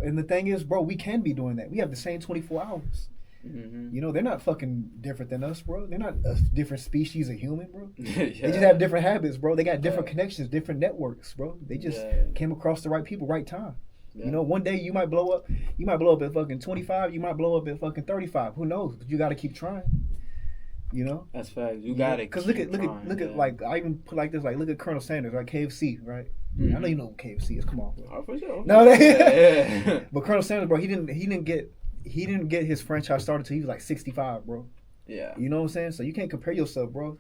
And the thing is, bro, we can be doing that. We have the same 24 hours. You know, they're not fucking different than us, bro. They're not a different species of human, bro. They just have different habits, bro. They got different connections, different networks, bro. They just came across the right people, right time. You know, one day you might blow up. You might blow up at fucking 25. You might blow up at fucking 35. Who knows? But you got to keep trying. You know, that's facts. You got it. Because look at like, I even put like this, like, look at Colonel Sanders, right? KFC, right? I know you know what KFC is. Come on, bro. Oh, for sure. No, but Colonel Sanders, bro, he didn't get his franchise started till he was like 65, bro. Yeah. You know what I'm saying? So you can't compare yourself, bro,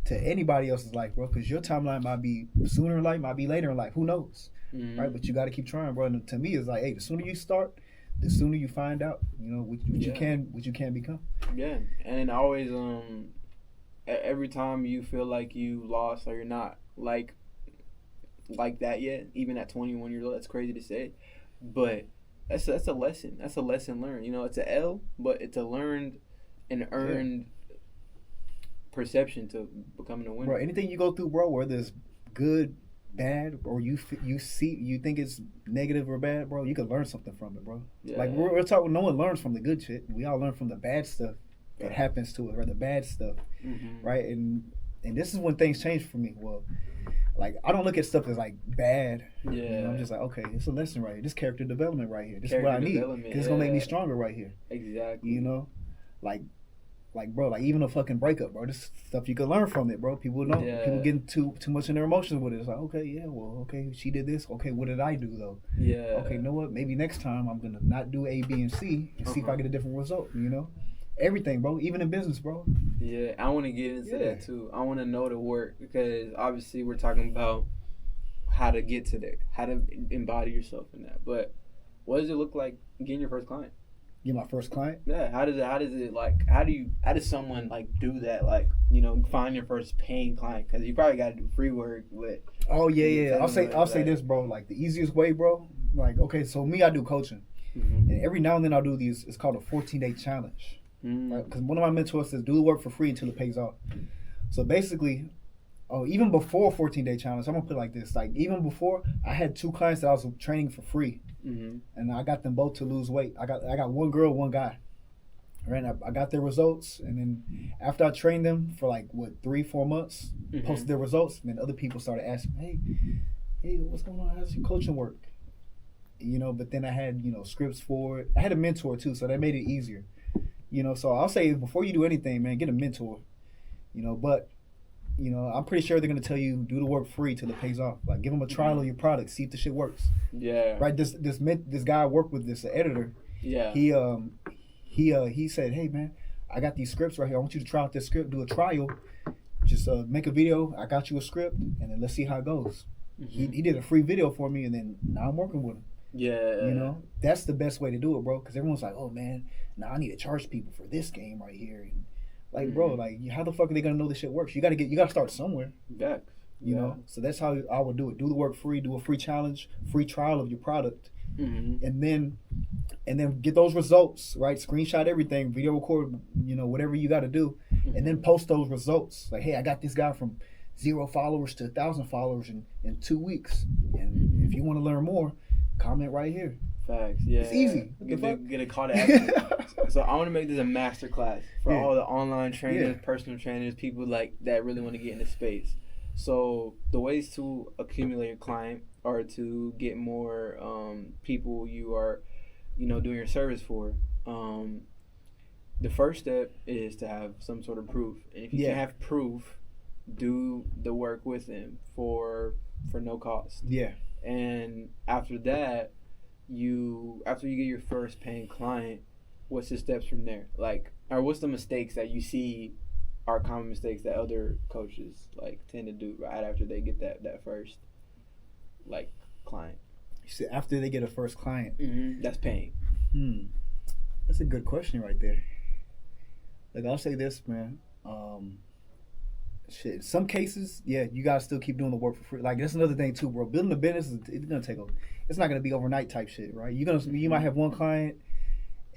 to anybody else's life, bro, because your timeline might be sooner in life, might be later in life. Who knows, right? But you got to keep trying, bro. And to me, it's like, hey, the sooner you start, the sooner you find out, what Yeah. you can become. Yeah, and always every time you feel like you lost or you're not like that yet, even at 21 years old, that's crazy to say, but that's a lesson. That's a lesson learned. It's a L, but it's a learned and earned perception to becoming a winner. Bro, anything you go through, bro, whether it's good, bad, or you think it's negative or bad, bro, you can learn something from it, bro. Yeah. Like we're talking, no one learns from the good shit. We all learn from the bad stuff that happens to us, or the bad stuff, right? And this is when things change for me. Well, like I don't look at stuff as like bad. Yeah. I'm just like, okay, it's a lesson right here. This character development right here. This is what I need. Because it's gonna make me stronger right here. Exactly. Like bro, like even a fucking breakup, bro. This stuff you can learn from it, bro. People don't. Yeah. People getting too much in their emotions with it. It's like, okay, yeah, well, okay, she did this. Okay, what did I do though? Yeah. Okay, you know what? Maybe next time I'm gonna not do A, B, and C and see if I get a different result. Everything, bro. Even in business, bro. Yeah, I want to get into that too. I want to know the work because obviously we're talking about how to get to there, how to embody yourself in that. But what does it look like getting your first client? Get my first client. Yeah, how does someone like do that? Like, find your first paying client because you probably got to do free work. But oh yeah. I'll say this, bro. Like the easiest way, bro. Like okay, so me, I do coaching, and every now and then I'll do these. It's called a 14-day challenge. Right? Because one of my mentors says, do the work for free until it pays off. So basically, even before 14-day challenge, I'm gonna put it like this: like even before, I had 2 clients that I was training for free, and I got them both to lose weight. I got one girl, one guy. Right, I got their results, and then after I trained them for like 3-4 months, posted their results, and then other people started asking, hey, what's going on? How's your coaching work? But then I had scripts for it. I had a mentor too, so that made it easier. So I'll say before you do anything, man, get a mentor. But I'm pretty sure they're gonna tell you do the work free till it pays off. Like give them a trial of your product, see if the shit works. Yeah. Right. This guy I work with, this editor. Yeah. He said, hey man, I got these scripts right here. I want you to try out this script, do a trial. Just make a video. I got you a script, and then let's see how it goes. He did a free video for me, and then now I'm working with him. Yeah. That's the best way to do it, bro. Because everyone's like, oh man, now I need to charge people for this game right here. And like, bro, like how the fuck are they gonna know this shit works? You gotta start somewhere. You know. So that's how I would do it. Do the work free. Do a free challenge, free trial of your product, and then get those results. Right, screenshot everything, video record, whatever you got to do, and then post those results. Like, hey, I got this guy from 0 followers to 1,000 followers in 2 weeks. And if you want to learn more, comment right here. Facts. Yeah. It's easy. Get a call to action. So I want to make this a master class for all the online trainers, personal trainers, people like that really want to get into space. So the ways to accumulate a client or to get more people you are, doing your service for. The first step is to have some sort of proof, and if you can't have proof, do the work with them for no cost. Yeah. And after that, after you get your first paying client, what's the steps from there? Like, or what's the mistakes that you see are common mistakes that other coaches like tend to do right after they get that first client? You see, after they get a first client, that's paying. That's a good question right there. Like I'll say this, man. Shit. Some cases, you gotta still keep doing the work for free. Like that's another thing too, bro. Building a business, it's gonna take it's not gonna be overnight type shit, right? You might have one client,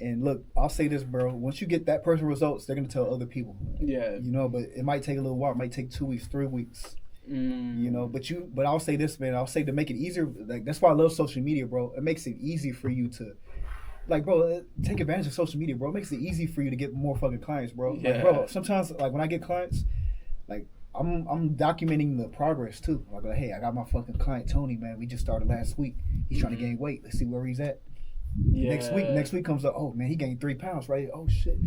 and look, I'll say this, bro. Once you get that person results, they're gonna tell other people. Yeah. But it might take a little while. It might take 2 weeks, 3 weeks. But I'll say this, man. I'll say to make it easier. Like that's why I love social media, bro. It makes it easy for you to. Like, bro, take advantage of social media, bro. It makes it easy for you to get more fucking clients, bro. Yeah. Like, bro, sometimes, like, when I get clients, like, I'm documenting the progress, too. Like, hey, I got my fucking client, Tony, man. We just started last week. He's trying to gain weight. Let's see where he's at. Yeah. Next week comes up, oh, man, he gained 3 pounds, right? Oh, shit.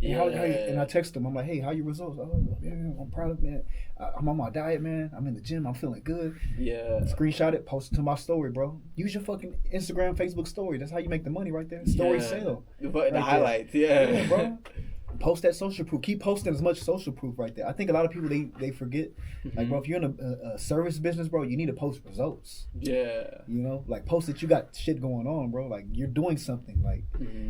And I text him. I'm like, hey, how your results? Oh, man, I'm proud of it, man. I'm on my diet, man. I'm in the gym. I'm feeling good. Yeah. Screenshot it, post it to my story, bro. Use your fucking Instagram, Facebook story. That's how you make the money right there. Story sell. But the highlights, yeah. Yeah, bro. post that social proof. Keep posting as much social proof right there. I think a lot of people they forget. Like, bro, if you're in a service business, bro, you need to post results. Yeah. You know, like post that you got shit going on, bro. Like you're doing something. Like,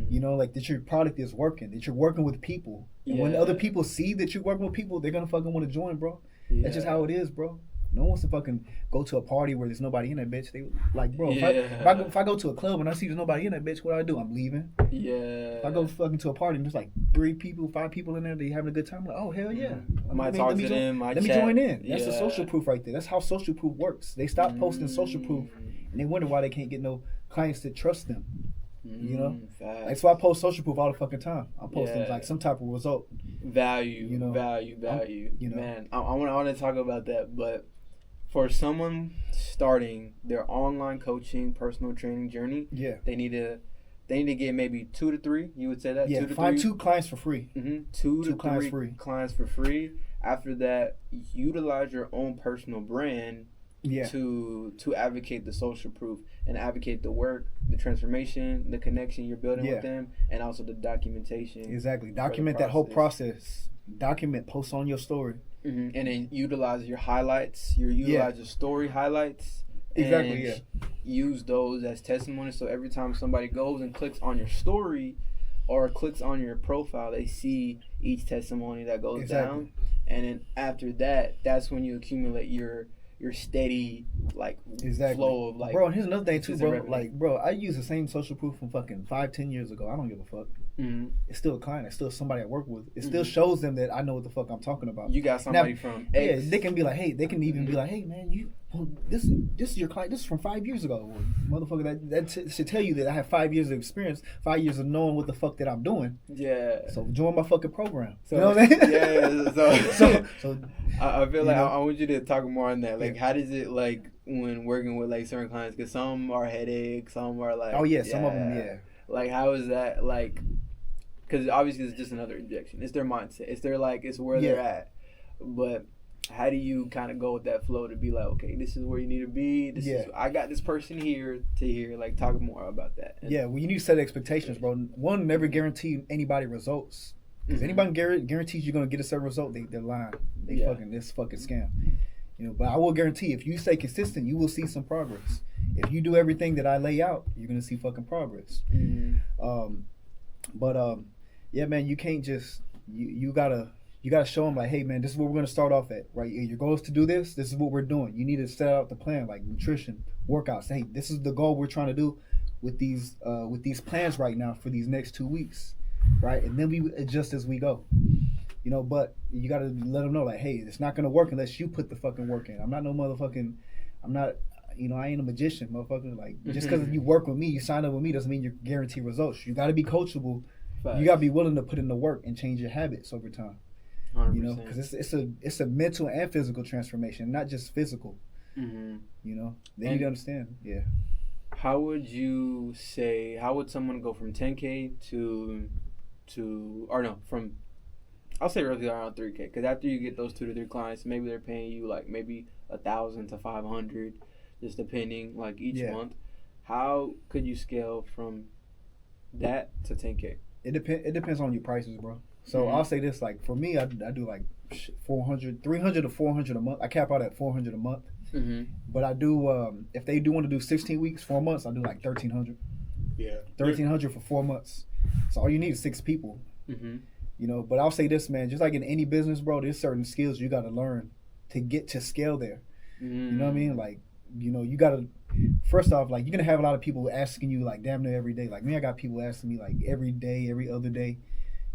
you know, like that your product is working. That you're working with people. And when other people see that you're working with people, they're gonna fucking want to join, bro. That's just how it is, bro. No one wants to fucking go to a party where there's nobody in that bitch. They like, bro, if I go to a club and I see there's nobody in that bitch, what do? I'm leaving. Yeah. If I go fucking to a party and there's like 3 people, 5 people in there, they having a good time. I'm like, oh hell yeah. I might talk to them. Let me join in. That's the social proof right there. That's how social proof works. They stop posting social proof and they wonder why they can't get no clients that trust them. You know, that's why I post social proof all the fucking time. I'm posting like some type of result, value, you know, value. You know, man, I want to talk about that. But for someone starting their online coaching, personal training journey, they need to get maybe 2 to 3. You would say that? Yeah, 2 to find 3? 2 clients for free. 2 to 3 free. clients for free. After that, utilize your own personal brand. To advocate the social proof and advocate the work, the transformation, the connection you're building with them, and also the documentation. Exactly. Document that whole process. Document, post on your story. And then utilize your highlights. Utilize your story highlights. Exactly, and use those as testimonies. So every time somebody goes and clicks on your story or clicks on your profile, they see each testimony that goes down. And then after that, that's when you accumulate your steady flow of like. Bro, and here's another thing too, bro. Revenue. Like, bro, I use the same social proof from fucking 5-10 years ago. I don't give a fuck. It's still a client. It's still somebody I work with. It still shows them that I know what the fuck I'm talking about. You got somebody from X. Yeah, they can be like, hey, they can even be like, hey man, this is your client. This is from 5 years ago. Well, motherfucker, that should tell you that I have 5 years of experience, 5 years of knowing what the fuck that I'm doing. Yeah. So join my fucking program. So, you know what I mean? Yeah. So I feel like know? I want you to talk more on that. Like, how does it like when working with like certain clients? Because some are headaches, some are like. Oh yeah, some of them, yeah. Like, how is that like? Because obviously it's just another injection. It's their mindset. It's their it's where they're at. But how do you kind of go with that flow to be like, okay, this is where you need to be. This is I got this person here to here. Like, talk more about that. Yeah, well, you need to set expectations, bro. One, never guarantee anybody results. Because anybody guarantees you're gonna get a certain result, they're lying. This fucking scam. You know, but I will guarantee if you stay consistent, you will see some progress. If you do everything that I lay out, you're gonna see fucking progress. Yeah, man, you can't just you gotta show them like, hey man, this is where we're gonna start off at, right? Your goal is to do this. This is what we're doing. You need to set out the plan, like nutrition, workouts. Hey, this is the goal we're trying to do with these plans right now for these next 2 weeks, right? And then we adjust as we go. You know, but you gotta let them know like, hey, it's not gonna work unless you put the fucking work in. I'm not no motherfucking. I'm not. You know, I ain't a magician, motherfucker. Like, just because you work with me, you sign up with me, doesn't mean you guarantee results. You got to be coachable. Facts. You got to be willing to put in the work and change your habits over time. 100%. You know, because it's a mental and physical transformation, not just physical. You know, then you understand. Yeah. How would someone go from 10K from I'll say roughly around 3K, because after you get those 2 to 3 clients, maybe they're paying you like maybe 1,000 to 500. Just depending, like each month. How could you scale from that to 10K? It depends on your prices, bro. So I'll say this, like for me, I do like 400, 300 to 400 a month. I cap out at 400 a month. But I do if they do want to do 16 weeks, 4 months, I do like 1,300. Yeah, 1,300 for 4 months. So all you need is 6 people. You know, but I'll say this, man. Just like in any business, bro, there's certain skills you got to learn to get to scale there. You know what I mean? Like, you know, you gotta, first off, like, you're gonna have a lot of people asking you like damn near every day. Like me, I got people asking me like every day, every other day,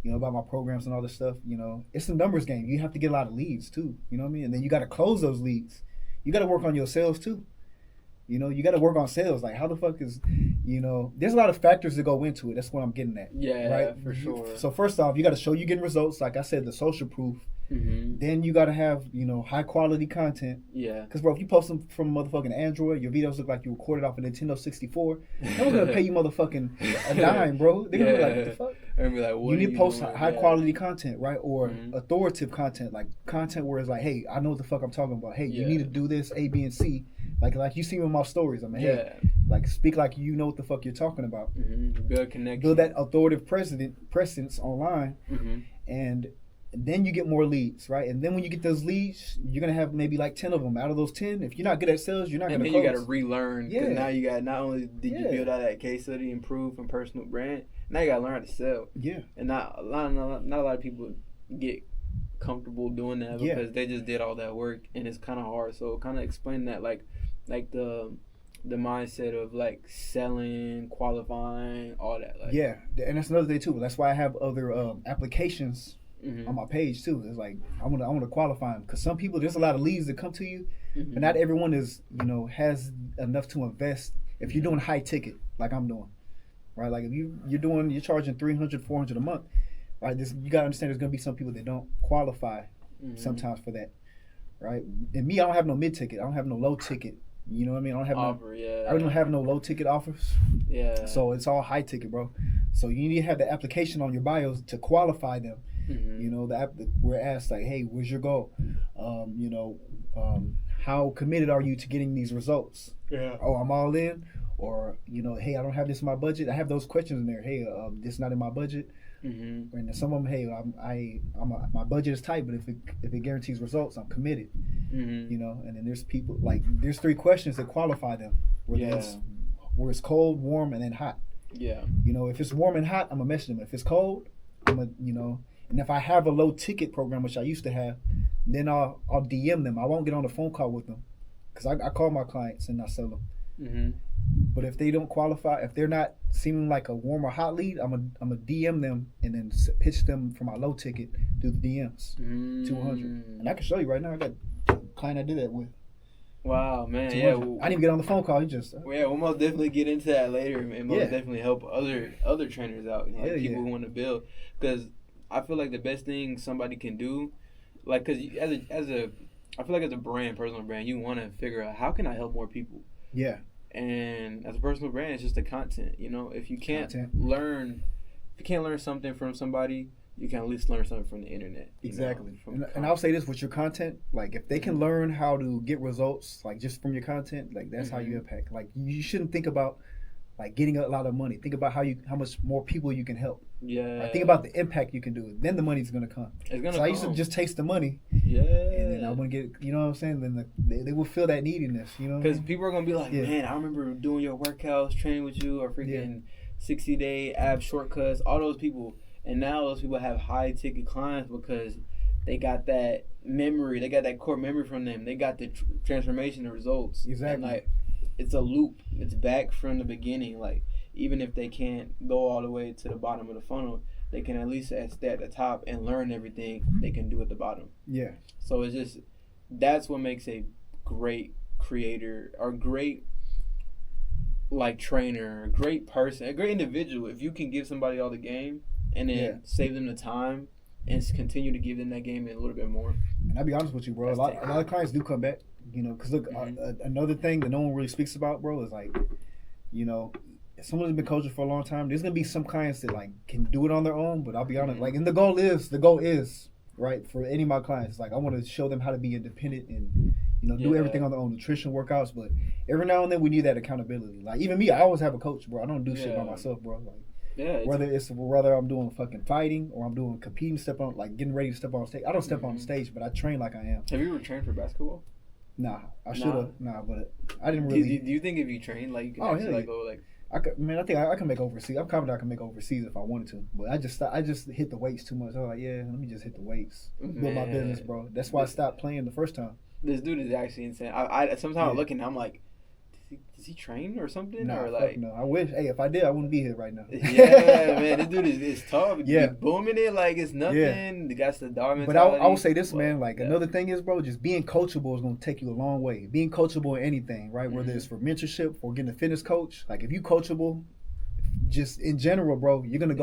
you know, about my programs and all this stuff. You know, it's a numbers game. You have to get a lot of leads too. You know what I mean? And then you gotta close those leads. You gotta work on your sales too. You know, you gotta work on sales. Like, how the fuck is, you know, there's a lot of factors that go into it. That's what I'm getting at. Yeah, right? For sure. So first off, you gotta show you're getting results. Like I said, the social proof. Then you gotta have, you know, high quality content. Yeah. Because bro, if you post them from motherfucking Android, your videos look like you recorded off a Nintendo 64. No one's gonna pay you motherfucking a dime, bro. They're gonna be like, what the fuck? They're gonna be like, what? You need to post high quality content, right? Or authoritative content, like content where it's like, hey, I know what the fuck I'm talking about. Hey, you need to do this, A, B, and C. Like you see in my stories. I mean, hey, like speak like you know what the fuck you're talking about. Build connection. Build that authoritative presence online. and then you get more leads, right? And then when you get those leads, you're gonna have maybe like 10 of them. Out of those 10, if you're not good at sales, you're not And gonna then close. you got to relearn. Because Yeah. now you got, not only did you Yeah. build out that case study, improve from personal brand, now you got to learn how to sell. Yeah, And not a lot of people get comfortable doing that Yeah. because they just did all that work, and it's kind of hard. So kind of explain that, like the mindset of like selling, qualifying, all that. Like, yeah, and that's another thing too. That's why I have other applications Mhm. on my page too. It's like I want to qualify them because some people, there's a lot of leads that come to you, Mhm. but not everyone is has enough to invest. If you're doing high ticket like I'm doing, right? Like if you're charging 300, 400 a month, right? You gotta understand there's gonna be some people that don't qualify Mhm. sometimes for that, right? And me, I don't have no mid ticket. I don't have no low ticket. You know what I mean? I don't have Offer, I don't have no low ticket offers. Yeah. So it's all high ticket, bro. So you need to have the application on your bios to qualify them. Mhm. You know, we're asked like, hey, where's your goal? How committed are you to getting these results? Yeah. Oh, I'm all in. Or, hey, I don't have this in my budget. I have those questions in there. Hey, this not in my budget. Mhm. And then some of them, hey, my budget is tight, but if it guarantees results, I'm committed. Mhm. And then there's people like there's 3 questions that qualify them. Where it's cold, warm, and then hot. Yeah. If it's warm and hot, I'm gonna message them. If it's cold, and if I have a low ticket program, which I used to have, then I'll DM them. I won't get on a phone call with them because I call my clients and I sell them. Mhm. But if they don't qualify, if they're not seeming like a warm or hot lead, I'm a DM them and then pitch them for my low ticket through the DMs, 200. And I can show you right now. I got a client I did that with. Wow, man. 200. Yeah. I didn't even get on the phone call. He just We'll most definitely get into that later, and most Yeah. definitely help other trainers out, like Hell people yeah. who want to build. Because I feel like the best thing somebody can do, like, because I feel like as a brand, personal brand, you want to figure out how can I help more people. Yeah. And as a personal brand, it's just the content. If you can't learn something from somebody, you can at least learn something from the internet. Exactly. And I'll say this with your content, like if they can learn how to get results, like just from your content, like that's how you impact. Like you shouldn't think about like getting a lot of money. Think about how much more people you can help. Yeah. Like, think about the impact you can do. Then the money's gonna come. It's gonna I used to just taste the money. Yeah. And then I want to get, you know what I'm saying? Then they will feel that neediness, Because people are gonna be like, Yeah. man, I remember doing your workouts, training with you, or freaking 60-day ab shortcuts. All those people, and now those people have high ticket clients because they got that memory, they got that core memory from them. They got the transformation, the results. Exactly. And like, it's a loop. It's back from the beginning. Like, even if they can't go all the way to the bottom of the funnel, they can at least stay at the top and learn everything they can do at the bottom. Yeah. So it's just, that's what makes a great creator or great like trainer, a great person, a great individual. If you can give somebody all the game and then save them the time and continue to give them that game and a little bit more. And I'll be honest with you, bro. A lot of clients do come back, because look, another thing that no one really speaks about, bro, is like, if someone's been coaching for a long time, there's gonna be some clients that like can do it on their own. But I'll be honest, like, and the goal is right for any of my clients. Like, I want to show them how to be independent and do everything on their own, nutrition, workouts. But every now and then we need that accountability. Like even me, I always have a coach, bro. I don't do shit by myself, bro. Like whether I'm doing fucking fighting or I'm doing competing, getting ready to step on stage. I don't step on stage, but I train like I am. Have you ever trained for basketball? Nah, I should have. Nah, but I didn't really. Do you think if you train, like, you can actually go like? I think I can make overseas. I'm confident I can make overseas if I wanted to. But I just hit the weights too much. I was like, yeah, let me just hit the weights. Build my business, bro. That's why I stopped playing the first time. This dude is actually insane. I sometimes I'm looking, I'm like, does he train or something? Nah, or like, no. I wish. Hey, if I did, I wouldn't be here right now. Yeah, man, this dude is tough. Yeah, booming it like it's nothing. Yeah. The guy's the dog mentality. But I will say this, man. Like another thing is, bro, just being coachable is gonna take you a long way. Being coachable in anything, right? Whether it's for mentorship or getting a fitness coach. Like if you coachable, just in general, bro, you're gonna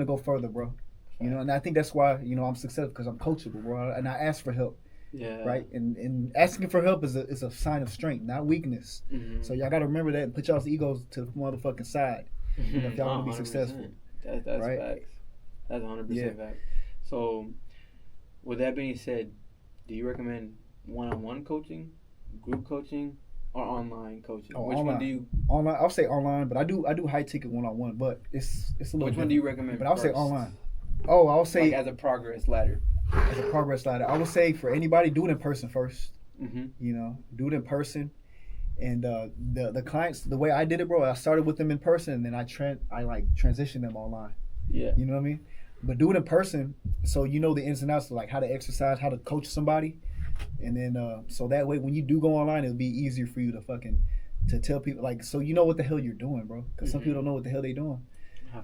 go further, bro. And I think that's why I'm successful because I'm coachable, bro, and I ask for help. Yeah. Right. And asking for help is a sign of strength, not weakness. So y'all gotta remember that and put y'all's egos to the motherfucking side. If y'all want to be successful. That's right? facts. That's 100% fact. So, with that being said, do you recommend one-on-one coaching, group coaching, or online coaching? Which online. one do you? Online. I'll say online, but I do high ticket one-on-one, but it's a little. Which one do you recommend? But I'll say online. Oh, I would say like as a progress ladder. as a progress ladder. I would say for anybody, do it in person first. Mm-hmm. You know, do it in person. And the clients, the way I did it, bro, I started with them in person, and then I transitioned them online. Yeah. You know what I mean? But do it in person, so you know the ins and outs of like how to exercise, how to coach somebody, and then so that way when you do go online, it'll be easier for you to tell people, like, so you know what the hell you're doing, bro. Because some people don't know what the hell they're doing.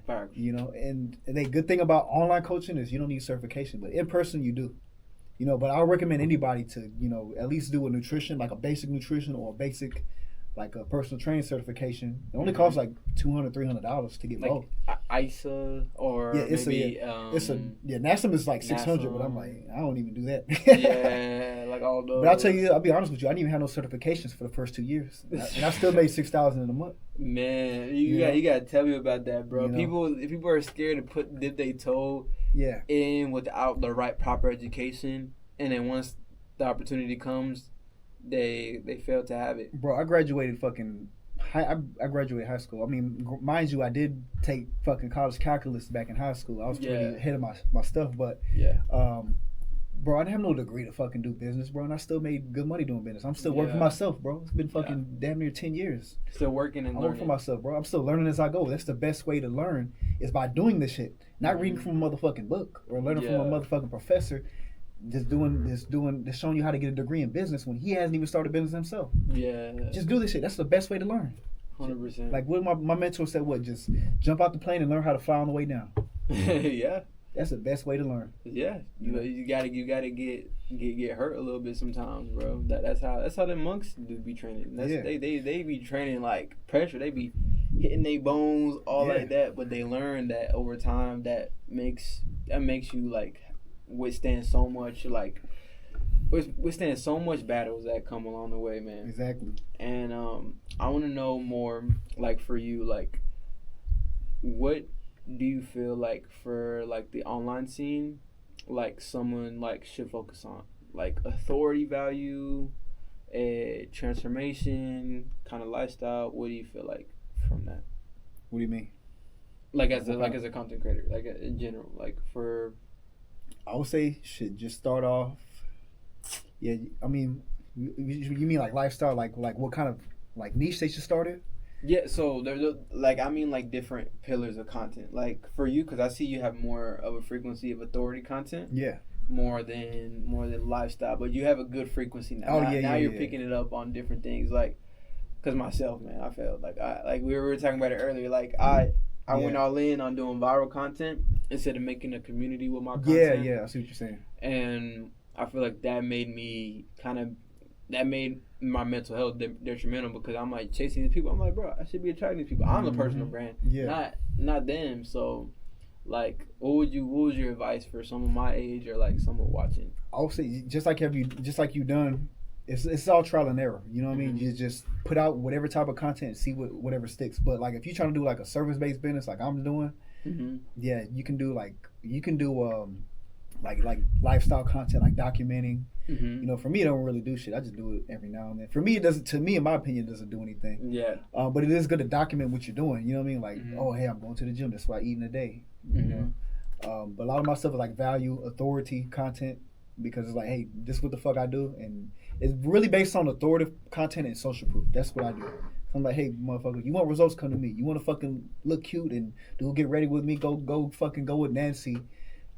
Facts. You know, and the good thing about online coaching is you don't need certification, but in person you do. You know, but I recommend anybody to, you know, at least do a nutrition, like a basic nutrition or a basic, like a personal training certification. It only costs like $200, $300 to get like both. ISA or it's maybe NASM is like 600, but I'm like, I don't even do that. yeah, like all those. But I'll tell you, I'll be honest with you, I didn't even have no certifications for the first 2 years, and I still made $6,000 in a month. Man, you gotta tell me about that, bro. You know? People are scared to dip their toe in without the right proper education, and then once the opportunity comes, they fail to have it. Bro, I graduated I graduated high school. I mean, mind you, I did take fucking college calculus back in high school. I was pretty ahead of my stuff, but bro, I didn't have no degree to fucking do business, bro, and I still made good money doing business. I'm still working for myself, bro. It's been fucking damn near 10 years. Still working and I learning. work for myself, bro. I'm still learning as I go. That's the best way to learn is by doing this shit, not reading from a motherfucking book or learning from a motherfucking professor. Just showing you how to get a degree in business when he hasn't even started business himself. Yeah. Just do this shit. That's the best way to learn. 100%. Like what my mentor said, just jump out the plane and learn how to fly on the way down. Yeah. That's the best way to learn. Yeah. You gotta get hurt a little bit sometimes, bro. That's how the monks do be training. They be training like pressure. They be hitting their bones all like that, but they learn that over time that makes you like withstand so much battles that come along the way, man. Exactly. And I want to know more, like, for you, like, what do you feel like for like the online scene, like someone like should focus on, like authority value, a transformation kind of lifestyle? What do you feel like from that? What do you mean? Like as a content creator, like in general, like for. I would say should just start off. Yeah, I mean, you mean like lifestyle, like what kind of like niche they should start in? Yeah, so there's like different pillars of content. Like for you, because I see you have more of a frequency of authority content. Yeah. More than lifestyle, but you have a good frequency now. Oh, now you're picking it up on different things, like because myself, man, I felt like we were talking about it earlier. Like I went all in on doing viral content instead of making a community with my content. Yeah, I see what you're saying. And I feel like that made my mental health detrimental because I'm like chasing these people. I'm like, bro, I should be attracting these people. I'm the personal brand, not them. So, like, what was your advice for someone my age or like someone watching? I would say just like you done. It's all trial and error. You know what I mean? You just put out whatever type of content and see whatever sticks. But like if you're trying to do like a service based business like I'm doing, you can do like lifestyle content, like documenting. You know, for me, I don't really do shit. I just do it every now and then. For me, it doesn't. To me, in my opinion, it doesn't do anything. Yeah. But it is good to document what you're doing. You know what I mean? Like, oh, hey, I'm going to the gym. That's why I eat in a day. You know. But a lot of my stuff is like value, authority content because it's like, hey, this is what the fuck I do, and it's really based on authoritative content and social proof. That's what I do. I'm like, hey, motherfucker, you want results? Come to me. You want to fucking look cute and get ready with me? Go fucking go with Nancy.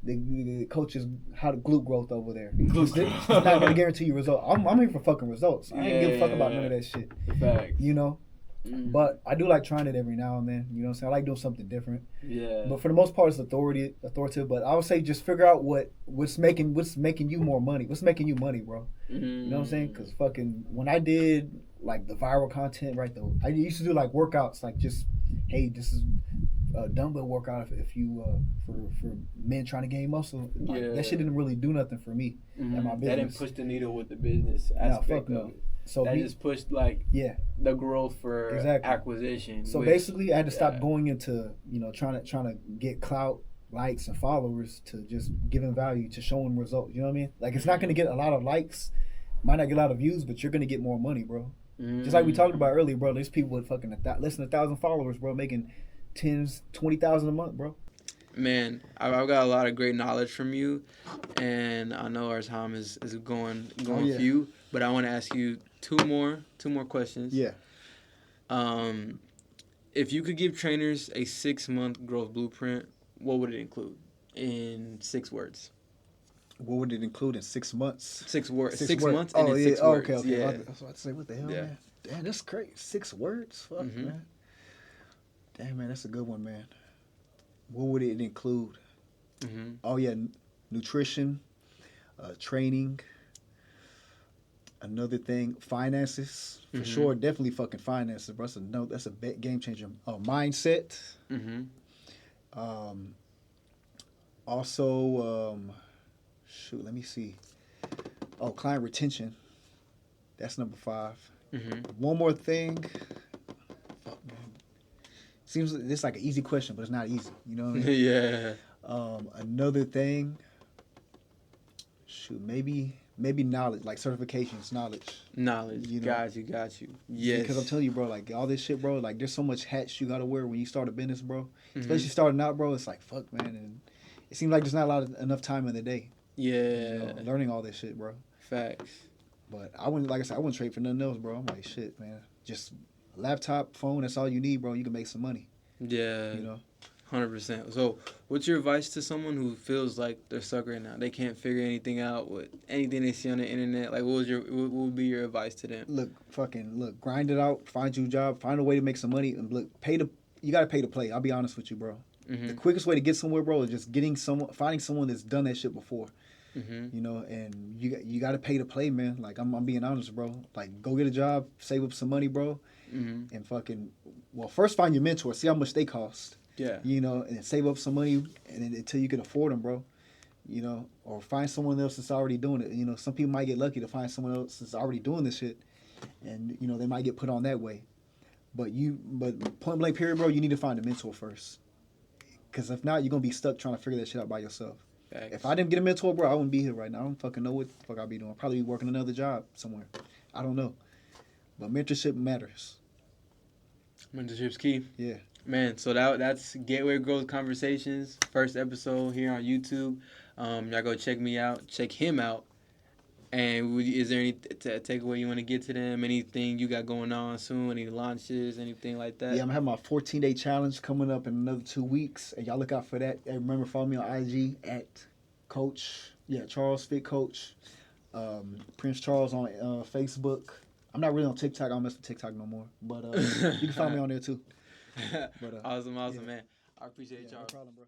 The coaches how to glute growth over there. It's not gonna guarantee you results. I'm here for fucking results. I ain't give a fuck about none of that shit. Facts. You know? But I do like trying it every now and then. You know what I'm saying? I like doing something different. Yeah. But for the most part it's authoritative. But I would say just figure out what's making you more money. What's making you money, bro? You know what I'm saying? Because fucking when I did like the viral content, right though, I used to do like workouts, like just, hey, this is a dumbbell workout if you for men trying to gain muscle. Like, that shit didn't really do nothing for me and my business. That didn't push the needle with the business aspect of it. So that just pushed like the growth for acquisition. So basically, I had to stop going into trying to get clout, likes, and followers to just giving value to showing results. You know what I mean? Like it's not gonna get a lot of likes, might not get a lot of views, but you're gonna get more money, bro. Just like we talked about earlier, bro. There's people with fucking less than 1,000 followers, bro, making 10s, 20,000 a month, bro. Man, I've got a lot of great knowledge from you, and I know our time is going few, but I want to ask you two more questions. Yeah. If you could give trainers a 6-month growth blueprint, what would it include in 6 words? What would it include in 6 months? 6 words. 6 words. months and oh, in yeah. 6 words. Okay. Yeah. I was about to say, what the hell, man? Damn, that's crazy. 6 words? Fuck, man. Damn, man, that's a good one, man. What would it include? Oh, yeah, nutrition, training. Another thing, finances. For sure, definitely fucking finances, bro. That's a game changer. Mindset. Also, shoot, let me see. Oh, client retention. That's number 5. One more thing. Fuck, man. Seems like this like an easy question, but it's not easy. You know what I mean? Yeah. Another thing. Shoot, maybe knowledge, like certifications, knowledge. You know? Got you. Yes. Because I'm telling you, bro, like all this shit, bro, like there's so much hats you gotta wear when you start a business, bro. Especially starting out, bro. It's like, fuck, man, and it seems like there's not enough time in the day. Yeah. You know, learning all this shit, bro. Facts. But I wouldn't, like I said, I wouldn't trade for nothing else, bro. I'm like, shit, man. Just a laptop, phone, that's all you need, bro. You can make some money. Yeah. You know? 100%. So, what's your advice to someone who feels like they're stuck right now? They can't figure anything out with anything they see on the internet. Like, what would be your advice to them? Look, grind it out. Find you a job. Find a way to make some money. And look, you got to pay to play. I'll be honest with you, bro. The quickest way to get somewhere, bro, is just finding someone that's done that shit before. You know, and you got to pay to play, man. Like, I'm being honest, bro. Like, go get a job, save up some money, bro, and first find your mentor. See how much they cost. Yeah. You know, and save up some money until you can afford them, bro. You know, or find someone else that's already doing it. You know, some people might get lucky to find someone else that's already doing this shit, and you know they might get put on that way. But point blank period, bro, you need to find a mentor first. Because if not, you're gonna be stuck trying to figure that shit out by yourself. Thanks. If I didn't get a mentor, bro, I wouldn't be here right now. I don't fucking know what the fuck I'd be doing. I'd probably be working another job somewhere. I don't know. But mentorship matters. Mentorship's key. Yeah. Man, so that's Gateway Growth Conversations, first episode here on YouTube. Y'all go check me out, check him out. And is there any takeaway you want to get to them? Anything you got going on soon? Any launches? Anything like that? Yeah, I'm having my 14-day challenge coming up in another 2 weeks. And y'all look out for that. And remember, follow me on IG at Charles Fit Coach. Prince Charles on Facebook. I'm not really on TikTok. I don't mess with TikTok no more. But you can follow me on there too. Awesome, man. I appreciate y'all. No problem, bro.